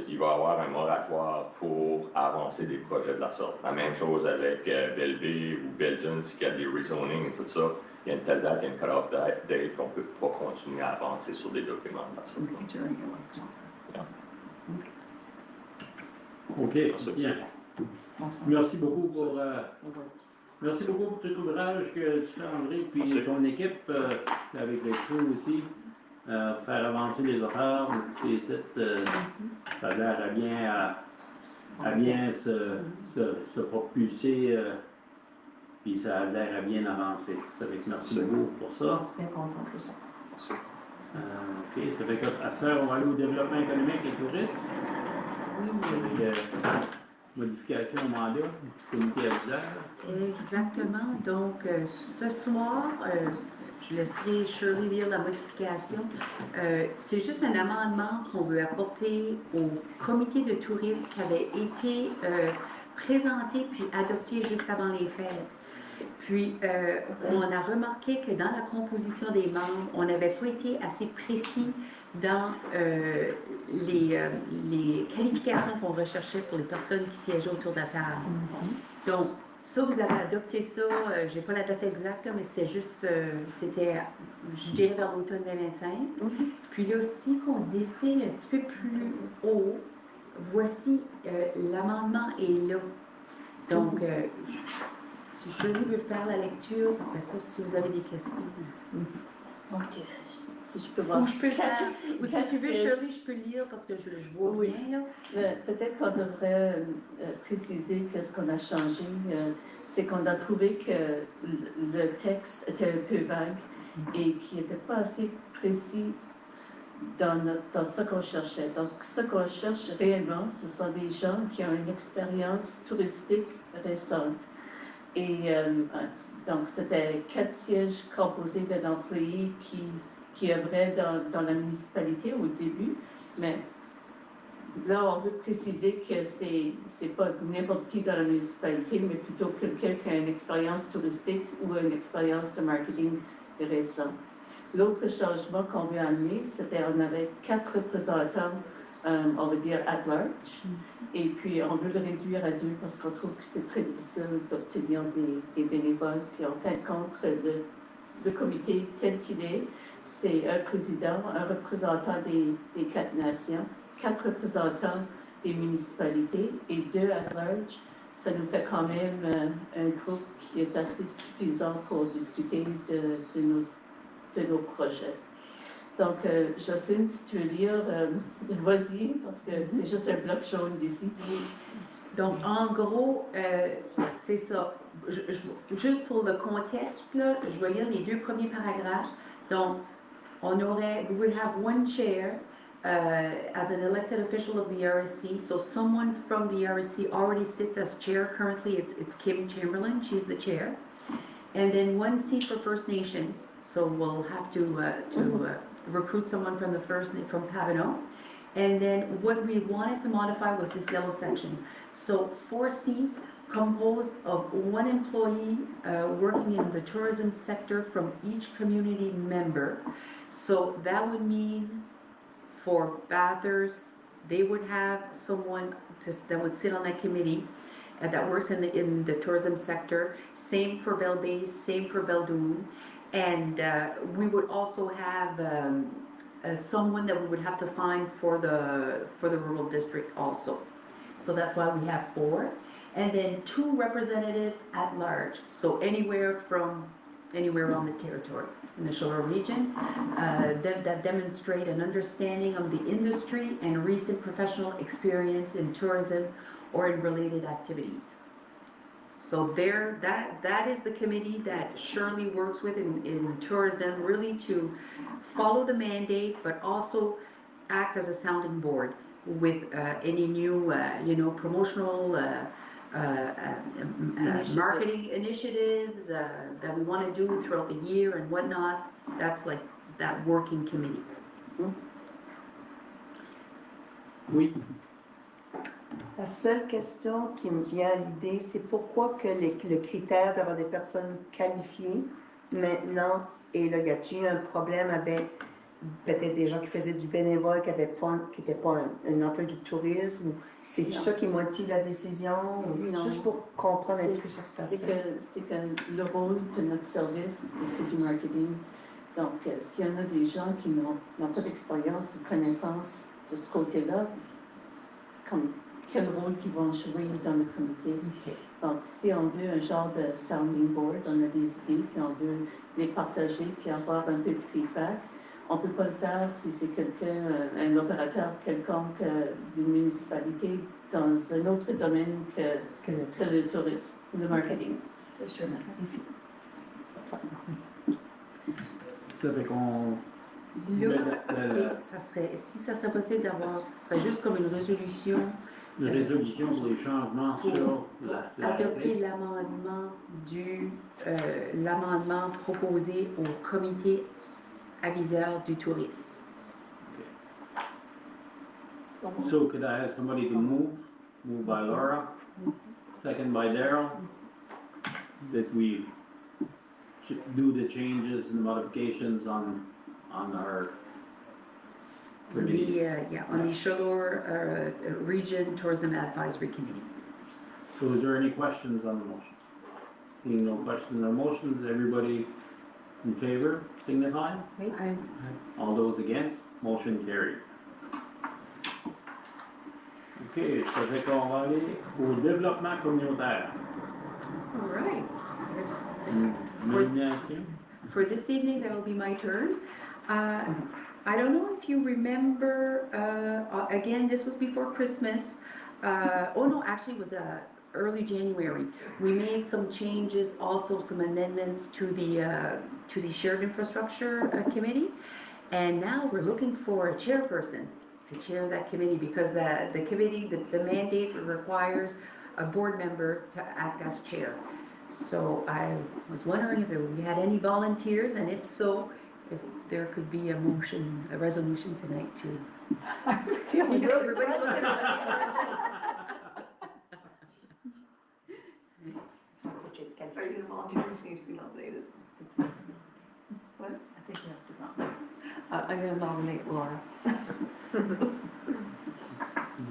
il va y avoir un moratoire pour avancer des projets de la sorte. La même chose avec Belleville ou Belgium, s'il y a des rezonings et tout ça. Il y a une telle date, il y a une cut-off date, qu'on ne peut pas continuer à avancer sur des documents de la sorte. OK, bien. Merci beaucoup pour tout l'ouvrage que tu fais, André, puis ton équipe, avec les crews aussi, faire avancer les affaires, tes sites, ça a l'air à bien se propulser, puis ça a l'air à bien avancer. Ça fait que merci beaucoup pour ça. Bien content de ça. Merci. OK, ça fait qu'à ça, on va aller au développement économique et touriste. Avec modification au mandat du comité avisaire. Exactement. Donc, ce soir, je laisserai Shirley lire la modification. C'est juste un amendement qu'on veut apporter au comité de tourisme qui avait été présenté puis adopté juste avant les fêtes. Puis, on a remarqué que dans la composition des membres, on n'avait pas été assez précis dans les qualifications qu'on recherchait pour les personnes qui siégeaient autour de la table. Donc, ça, vous avez adopté ça, je n'ai pas la date exacte, mais c'était juste, je dirais, vers l'automne 2025. Puis là aussi, qu'on défile un petit peu plus haut, voici, l'amendement est là. Donc, si Shirley veut faire la lecture, après ça, si vous avez des questions. Donc, si je peux voir. Ou je peux faire, ou si tu veux, Shirley, je peux lire parce que je vois Oui. bien, là. Peut-être qu'on devrait préciser qu'est-ce qu'on a changé. C'est qu'on a trouvé que le texte était un peu vague et qu'il n'était pas assez précis dans ce qu'on cherchait. Donc, ce qu'on cherche réellement, ce sont des gens qui ont une expérience touristique récente. Et donc, c'était 4 sièges composés d'un employé qui œuvrait dans la municipalité au début, mais là, on veut préciser que c'est pas n'importe qui dans la municipalité, mais plutôt quelqu'un qui a une expérience touristique ou une expérience de marketing récent. L'autre changement qu'on veut amener, c'était on avait 4 représentants, on va dire at large, et puis on veut le réduire à 2 parce qu'on trouve que c'est très difficile d'obtenir des bénévoles. Puis en fin de compte, le comité tel qu'il est, c'est un président, un représentant des 4 nations, 4 représentants des municipalités et 2 at large. Ça nous fait quand même un groupe qui est assez suffisant pour discuter de nos projets. Donc, Jocelyne, si tu veux lire, vas-y, parce que c'est juste un bloc jaune d'ici. Donc, en gros, c'est ça. Juste pour le contexte, là, je vais lire les 2 premiers paragraphes. Donc, we would have one chair as an elected official of the RSC. So someone from the RSC already sits as chair. Currently, it's Kim Chamberlain. She's the chair. And then 1 seat for First Nations. So we'll have to recruit someone from from Papineau. And then what we wanted to modify was this yellow section. So 4 seats composed of 1 employee working in the tourism sector from each community member. So that would mean for Bathurst, they would have someone that would sit on that committee that works in the tourism sector. Same for Belle Bay, same for Beldoon. And we would also have someone that we would have to find for the rural district also. So that's why we have 4. And then 2 representatives at large. So anywhere on the territory in the Shoal region that demonstrate an understanding of the industry and recent professional experience in tourism or in related activities. So that is the committee that Shirley works with in tourism, really to follow the mandate, but also act as a sounding board with any new, promotional marketing initiatives that we want to do throughout the year and whatnot. That's like that working committee. Oui. La seule question qui me vient à l'idée, c'est pourquoi que le critère d'avoir des personnes qualifiées maintenant, et là, y a-t-il un problème avec peut-être des gens qui faisaient du bénévole, qui n'étaient pas un emploi du tourisme? C'est ça qui motive la décision? Non. Juste pour comprendre un petit peu sur cet aspect. C'est que le rôle de notre service, c'est du marketing. Donc, s'il y en a des gens qui n'ont pas d'expérience ou connaissance de ce côté-là, quel rôle qu'ils vont jouer dans le comité. Okay. Donc, si on veut un genre de sounding board, on a des idées, puis on veut les partager, puis avoir un peu de feedback, on ne peut pas le faire si c'est quelqu'un, un opérateur quelconque d'une municipalité dans un autre domaine que le tourisme, le marketing. Ça fait qu'on... Là, si ça serait possible d'avoir, ce serait juste comme une résolution. Une résolution pour les changements sur Adopter l'amendement proposé au comité aviseur du tourisme. So could I have somebody to move by Laura, second by Daryl, that we do the changes and the modifications on our committees? On the Chaleur Region Tourism Advisory Committee. So is there any questions on the motion? Seeing no questions or motions, everybody in favor, signify. All those against, motion carried. OK, ça fait qu'on va aller au développement communautaire. All right. Yes. Nomination. For this evening, that'll be my turn. I don't know if you remember, again, this was before Christmas. Oh no, actually it was early January. We made some changes, also some amendments to the shared infrastructure committee. And now we're looking for a chairperson to chair that committee because the committee, the mandate requires a board member to act as chair. So I was wondering if we had any volunteers, and if so, if there could be a motion, a resolution tonight to. Everybody's looking at Are you gonna volunteer if you need to be nominated? What? I think you have to nominate. I'm gonna nominate Laura.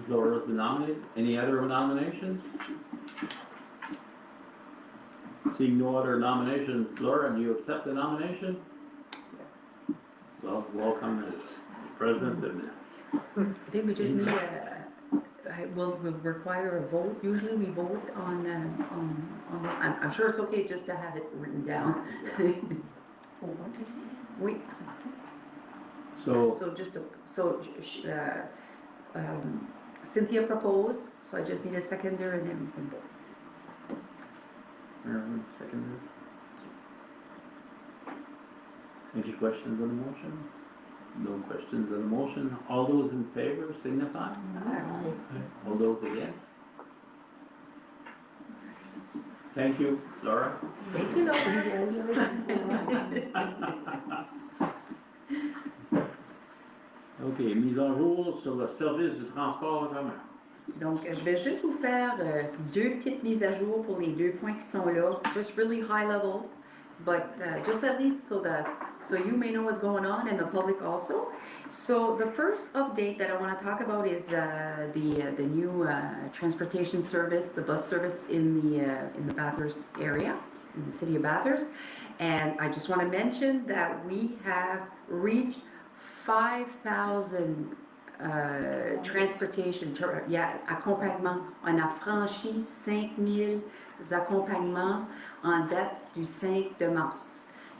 Laura's been nominated. Any other nominations? Seeing no other nominations, Laura, do you accept the nomination? Well, welcome as president and I think we just need we'll require a vote. Usually we vote on I'm sure it's okay just to have it written down. We, so, Cynthia proposed, so I just need a seconder and then we can vote. Marilyn, seconder. Any questions on the motion? No questions on the motion. All those in favor signify. All those against? Thank you, Laura. Thank you, Laura. OK, mise en jour sur le service du transport en commun. Donc, je vais juste vous faire deux petites mises à jour pour les deux points qui sont là. Just really high level, but just at least so you may know what's going on and the public also. So the first update that I want to talk about is the new transportation service, the bus service in the Bathurst area, in the city of Bathurst. And I just want to mention that we have reached 5,000 transportation, accompagnement. On a franchi 5,000 accompagnements en date du 5 de mars.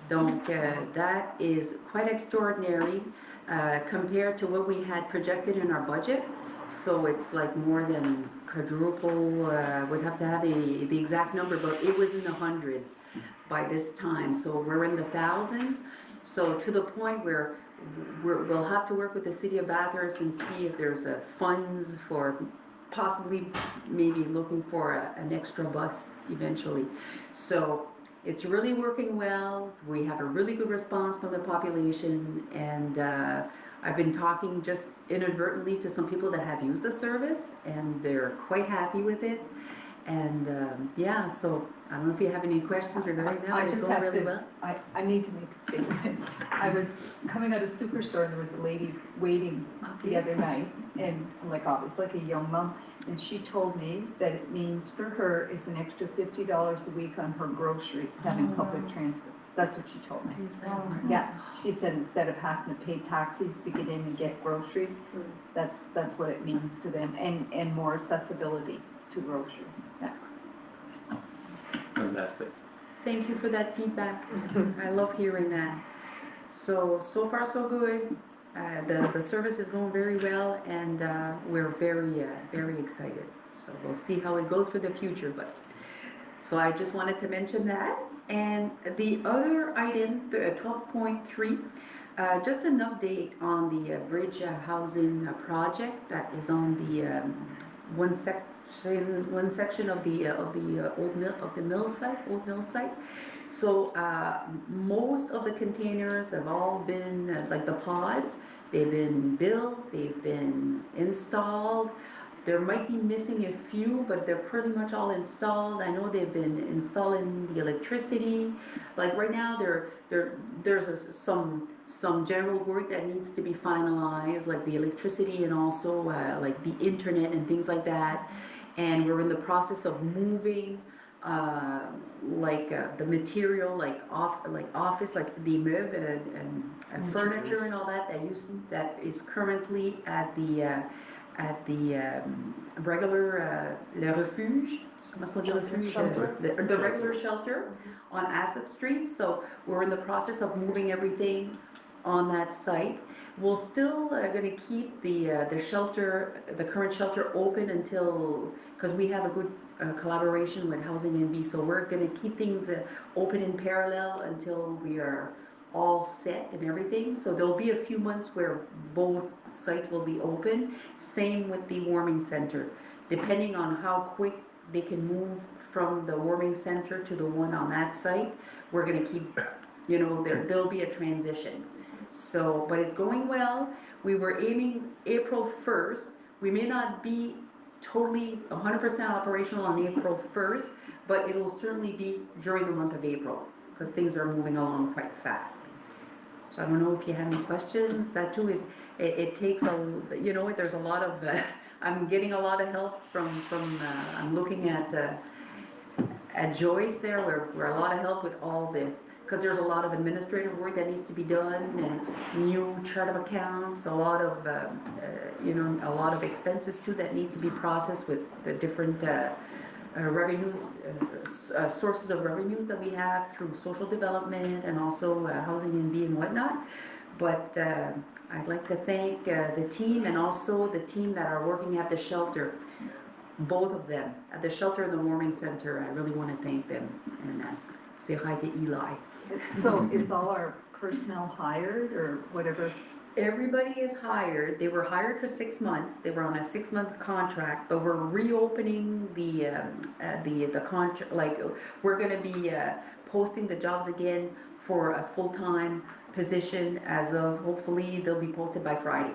Donc, that is quite extraordinary compared to what we had projected in our budget. So it's like more than quadruple. We'd have to have the exact number, but it was in the hundreds by this time. So we're in the thousands. So to the point where we'll have to work with the city of Bathurst and see if there's funds for possibly maybe looking for an extra bus eventually. So it's really working well. We have a really good response from the population, and I've been talking just inadvertently to some people that have used the service, and they're quite happy with it. And yeah, so I don't know if you have any questions regarding that. I It's just going have really to, well. I need to make a statement. I was coming out of Superstore and there was a lady waiting the other night, and like obviously like a young mom, and she told me that it means for her is an extra $50 a week on her groceries having public transport. That's what she told me. Yeah, she said instead of having to pay taxis to get in and get groceries, that's what it means to them, and more accessibility to groceries. Yeah. Fantastic. Thank you for that feedback. I love hearing that. So far so good. The service is going very well, and we're very excited. So we'll see how it goes for the future. So I just wanted to mention that. And the other item, 12.3, just an update on the bridge housing project that is on the one section of the old mill site. So most of the containers have all been like the pods. They've been built. They've been installed. There might be missing a few, but they're pretty much all installed. I know they've been installing the electricity. Like right now, there's some general work that needs to be finalized, like the electricity and also like the internet and things like that. And we're in the process of moving the material, like office, like the meubles and furniture and all that that is currently at at the regular, le refuge, comment est-ce qu'on dit refuge? The regular shelter on Asset Street. So we're in the process of moving everything on that site. We'll still going to keep the shelter, the current shelter open until, because we have a good collaboration with Housing NB, so we're going to keep things open in parallel until we are all set and everything. So there'll be a few months where both sites will be open. Same with the warming center. Depending on how quick they can move from the warming center to the one on that site, we're going to keep, you know, there'll be a transition. So, but it's going well. We were aiming April 1st. We may not be totally 100% operational on April 1st, but it will certainly be during the month of April because things are moving along quite fast. So I don't know if you have any questions. That too is, it takes you know, there's a lot of, I'm getting a lot of help from I'm looking at Joyce there, where a lot of help with all the, because there's a lot of administrative work that needs to be done and new chart of accounts, a lot of, you know, a lot of expenses too that need to be processed with the different revenues, sources of revenues that we have through social development and also Housing NB and whatnot. But I'd like to thank the team and also the team that are working at the shelter, both of them, at the shelter and the warming center. I really want to thank them and say hi to Eli. So is all our personnel hired or whatever? Everybody is hired. They were hired for 6 months. They were on a 6-month contract, but we're reopening the contract. Like we're going to be posting the jobs again for a full-time position as of, hopefully they'll be posted by Friday.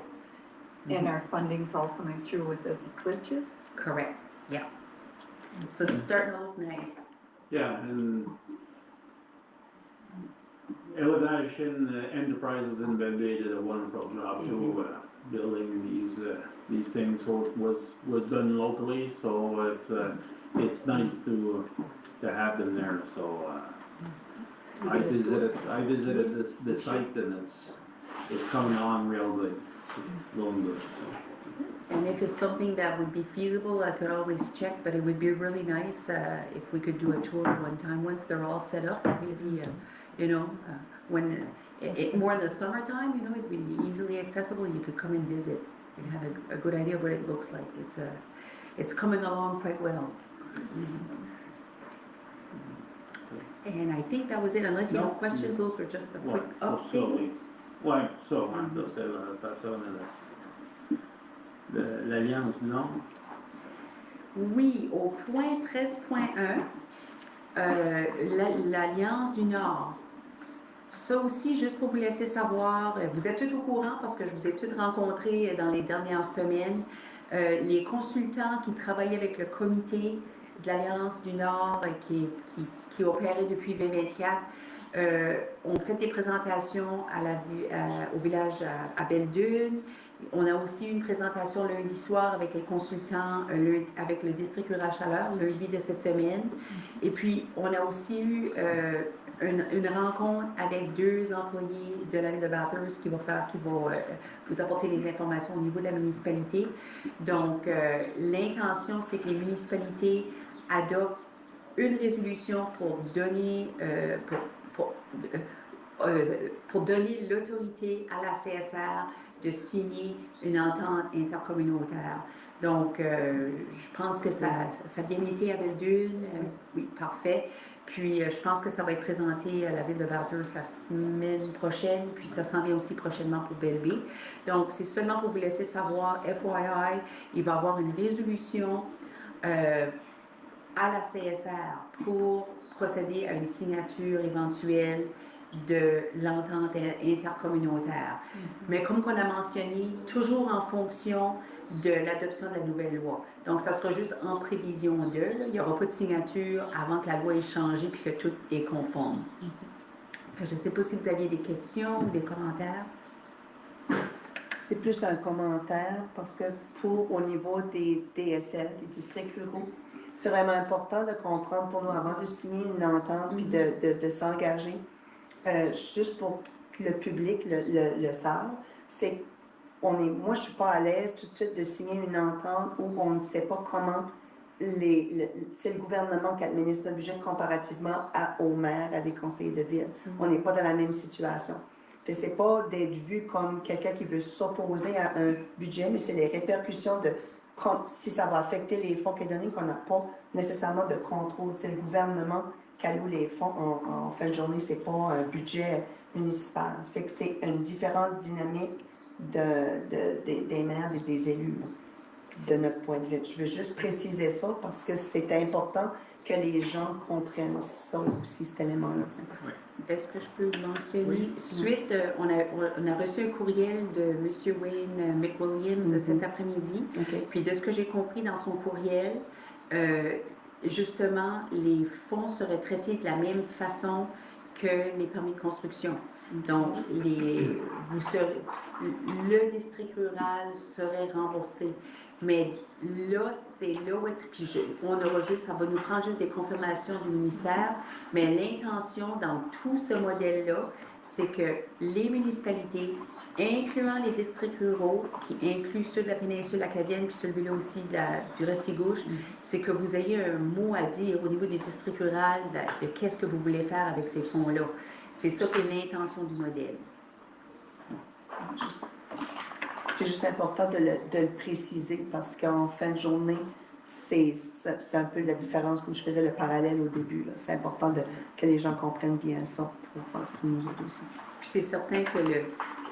And our funding's all coming through with the glitches? Correct. Yeah. So it's starting to look nice. Yeah, and Elevation Enterprises in Belleville did a wonderful job too, building these things. So it was done locally, so it's nice to have them there. So I visited the site and it's coming on real good. It's going good. So. And if it's something that would be feasible, I could always check, but it would be really nice if we could do a tour one time once they're all set up. Maybe, you know, when more in the summertime, you know, it'd be easily accessible. You could come and visit and have a good idea of what it looks like. It's coming along quite well. And I think that was it. Unless you have questions, those were just the quick updates. Ouais, ça, c'est la personne de l'Alliance du Nord. Oui, au point 13.1, l'Alliance du Nord. Ça aussi, juste pour vous laisser savoir, vous êtes tous au courant parce que je vous ai tous rencontrés dans les dernières semaines. Les consultants qui travaillaient avec le comité de l'Alliance du Nord qui opérait depuis 2024 ont fait des présentations au village à Belle-Dune. On a aussi eu une présentation lundi soir avec les consultants, avec le district rural Chaleur, lundi de cette semaine. Et puis, on a aussi eu une rencontre avec 2 employés de la ville de Bathurst qui vont vous apporter des informations au niveau de la municipalité. Donc, l'intention, c'est que les municipalités adoptent une résolution pour donner l'autorité à la CSR de signer une entente intercommunautaire. Donc, je pense que ça a bien été à Belle-Dune. Oui, parfait. Puis, je pense que ça va être présenté à la ville de Bathurst la semaine prochaine. Puis, ça s'en vient aussi prochainement pour Belleville. Donc, c'est seulement pour vous laisser savoir, FYI, il va y avoir une résolution à la CSR pour procéder à une signature éventuelle de l'entente intercommunautaire. Mais comme qu'on a mentionné, toujours en fonction de l'adoption de la nouvelle loi. Donc, ça sera juste en prévision d'eux. Il n'y aura pas de signature avant que la loi ait changé et que tout est conforme. Je ne sais pas si vous aviez des questions ou des commentaires. C'est plus un commentaire parce que au niveau des DSL, des districts ruraux, c'est vraiment important de comprendre pour nous avant de signer une entente puis de s'engager. Juste pour que le public le sache, c'est moi, je suis pas à l'aise tout de suite de signer une entente où on ne sait pas comment c'est le gouvernement qui administre le budget comparativement aux maires, à des conseillers de ville. On n'est pas dans la même situation. Fait que c'est pas d'être vu comme quelqu'un qui veut s'opposer à un budget, mais c'est les répercussions de si ça va affecter les fonds qui est donné, qu'on n'a pas nécessairement de contrôle. C'est le gouvernement qui alloue les fonds en fin de journée, c'est pas un budget municipal. Fait que c'est une différente dynamique des maires et des élus, là, de notre point de vue. Je veux juste préciser ça parce que c'est important que les gens comprennent ça aussi, cet élément-là. Est-ce que je peux mentionner? Suite, on a reçu un courriel de M. Wayne McWilliams cet après-midi. Okay. Puis de ce que j'ai compris dans son courriel, justement, les fonds seraient traités de la même façon que les permis de construction. Donc, le district rural serait remboursé. Mais là, c'est là où est-ce que ça va nous prendre juste des confirmations du ministère, mais l'intention dans tout ce modèle-là, c'est que les municipalités, incluant les districts ruraux, qui incluent ceux de la péninsule acadienne, puis celui-là aussi du Restigouche, c'est que vous ayez un mot à dire au niveau des districts ruraux de qu'est-ce que vous voulez faire avec ces fonds-là. C'est ça qui est l'intention du modèle. C'est juste important de le préciser parce qu'en fin de journée, c'est un peu la différence, comme je faisais le parallèle au début. C'est important que les gens comprennent bien ça pour nous autres aussi. Puis c'est certain que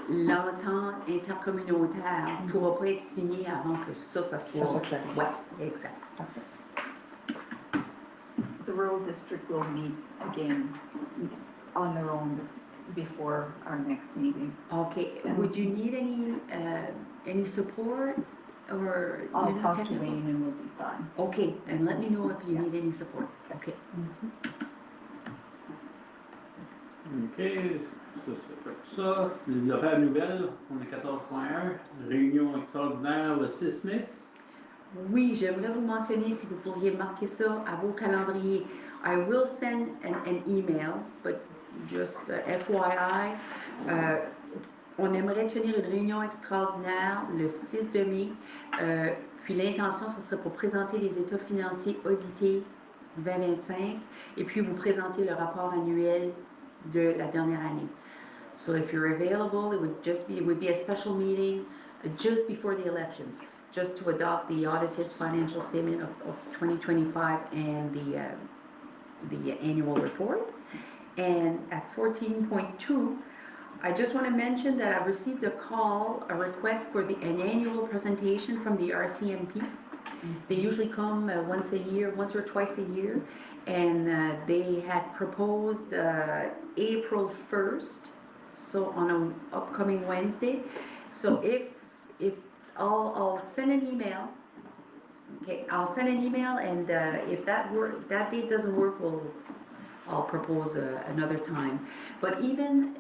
l'entente intercommunautaire ne pourra pas être signée avant que ça soit clair. Oui, exact. The rural district will meet again on their own before our next meeting. Okay. Would you need any support or I'll talk to technicals? Wayne and we'll decide. Okay, and let me know if you need any support. Okay. OK, ça, fait ça. Les affaires nouvelles, on est 14.1. Réunion extraordinaire le 6 mai. Oui, j'aimerais vous mentionner, si vous pourriez marquer ça à vos calendriers. I will send an email, but just FYI, on aimerait tenir une réunion extraordinaire le 6 de mai. Puis l'intention, ce serait pour présenter les états financiers audités 2025 et puis vous présenter le rapport annuel de la dernière année. So if you're available, it would be a special meeting just before the elections, just to adopt the audited financial statement of 2025 and the annual report. And at 14.2, I just want to mention that I received a request for an annual presentation from the RCMP. They usually come once or twice a year, and they had proposed April 1st, so on an upcoming Wednesday. So if I'll send an email. Okay, I'll send an email, and if that date doesn't work, I'll propose another time. But even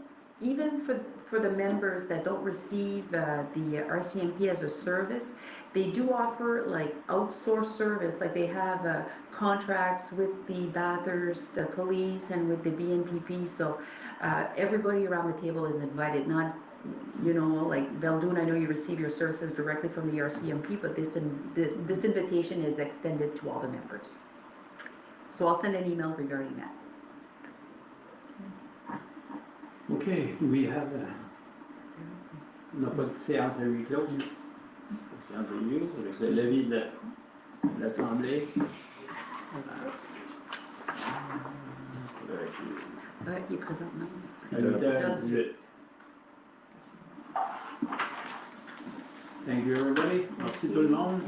for the members that don't receive the RCMP as a service, they do offer like outsourced service, like they have contracts with the Bathurst, the police, and with the BNPP. So everybody around the table is invited. Not, like Beldoon, I know you receive your services directly from the RCMP, but this invitation is extended to all the members. So I'll send an email regarding that. OK, we have on n'a pas de séance à huis clos. Séance à huis clos, avec l'avis de l'Assemblée. Il est présentement. À 8h18. Thank you, everybody. Merci tout le monde.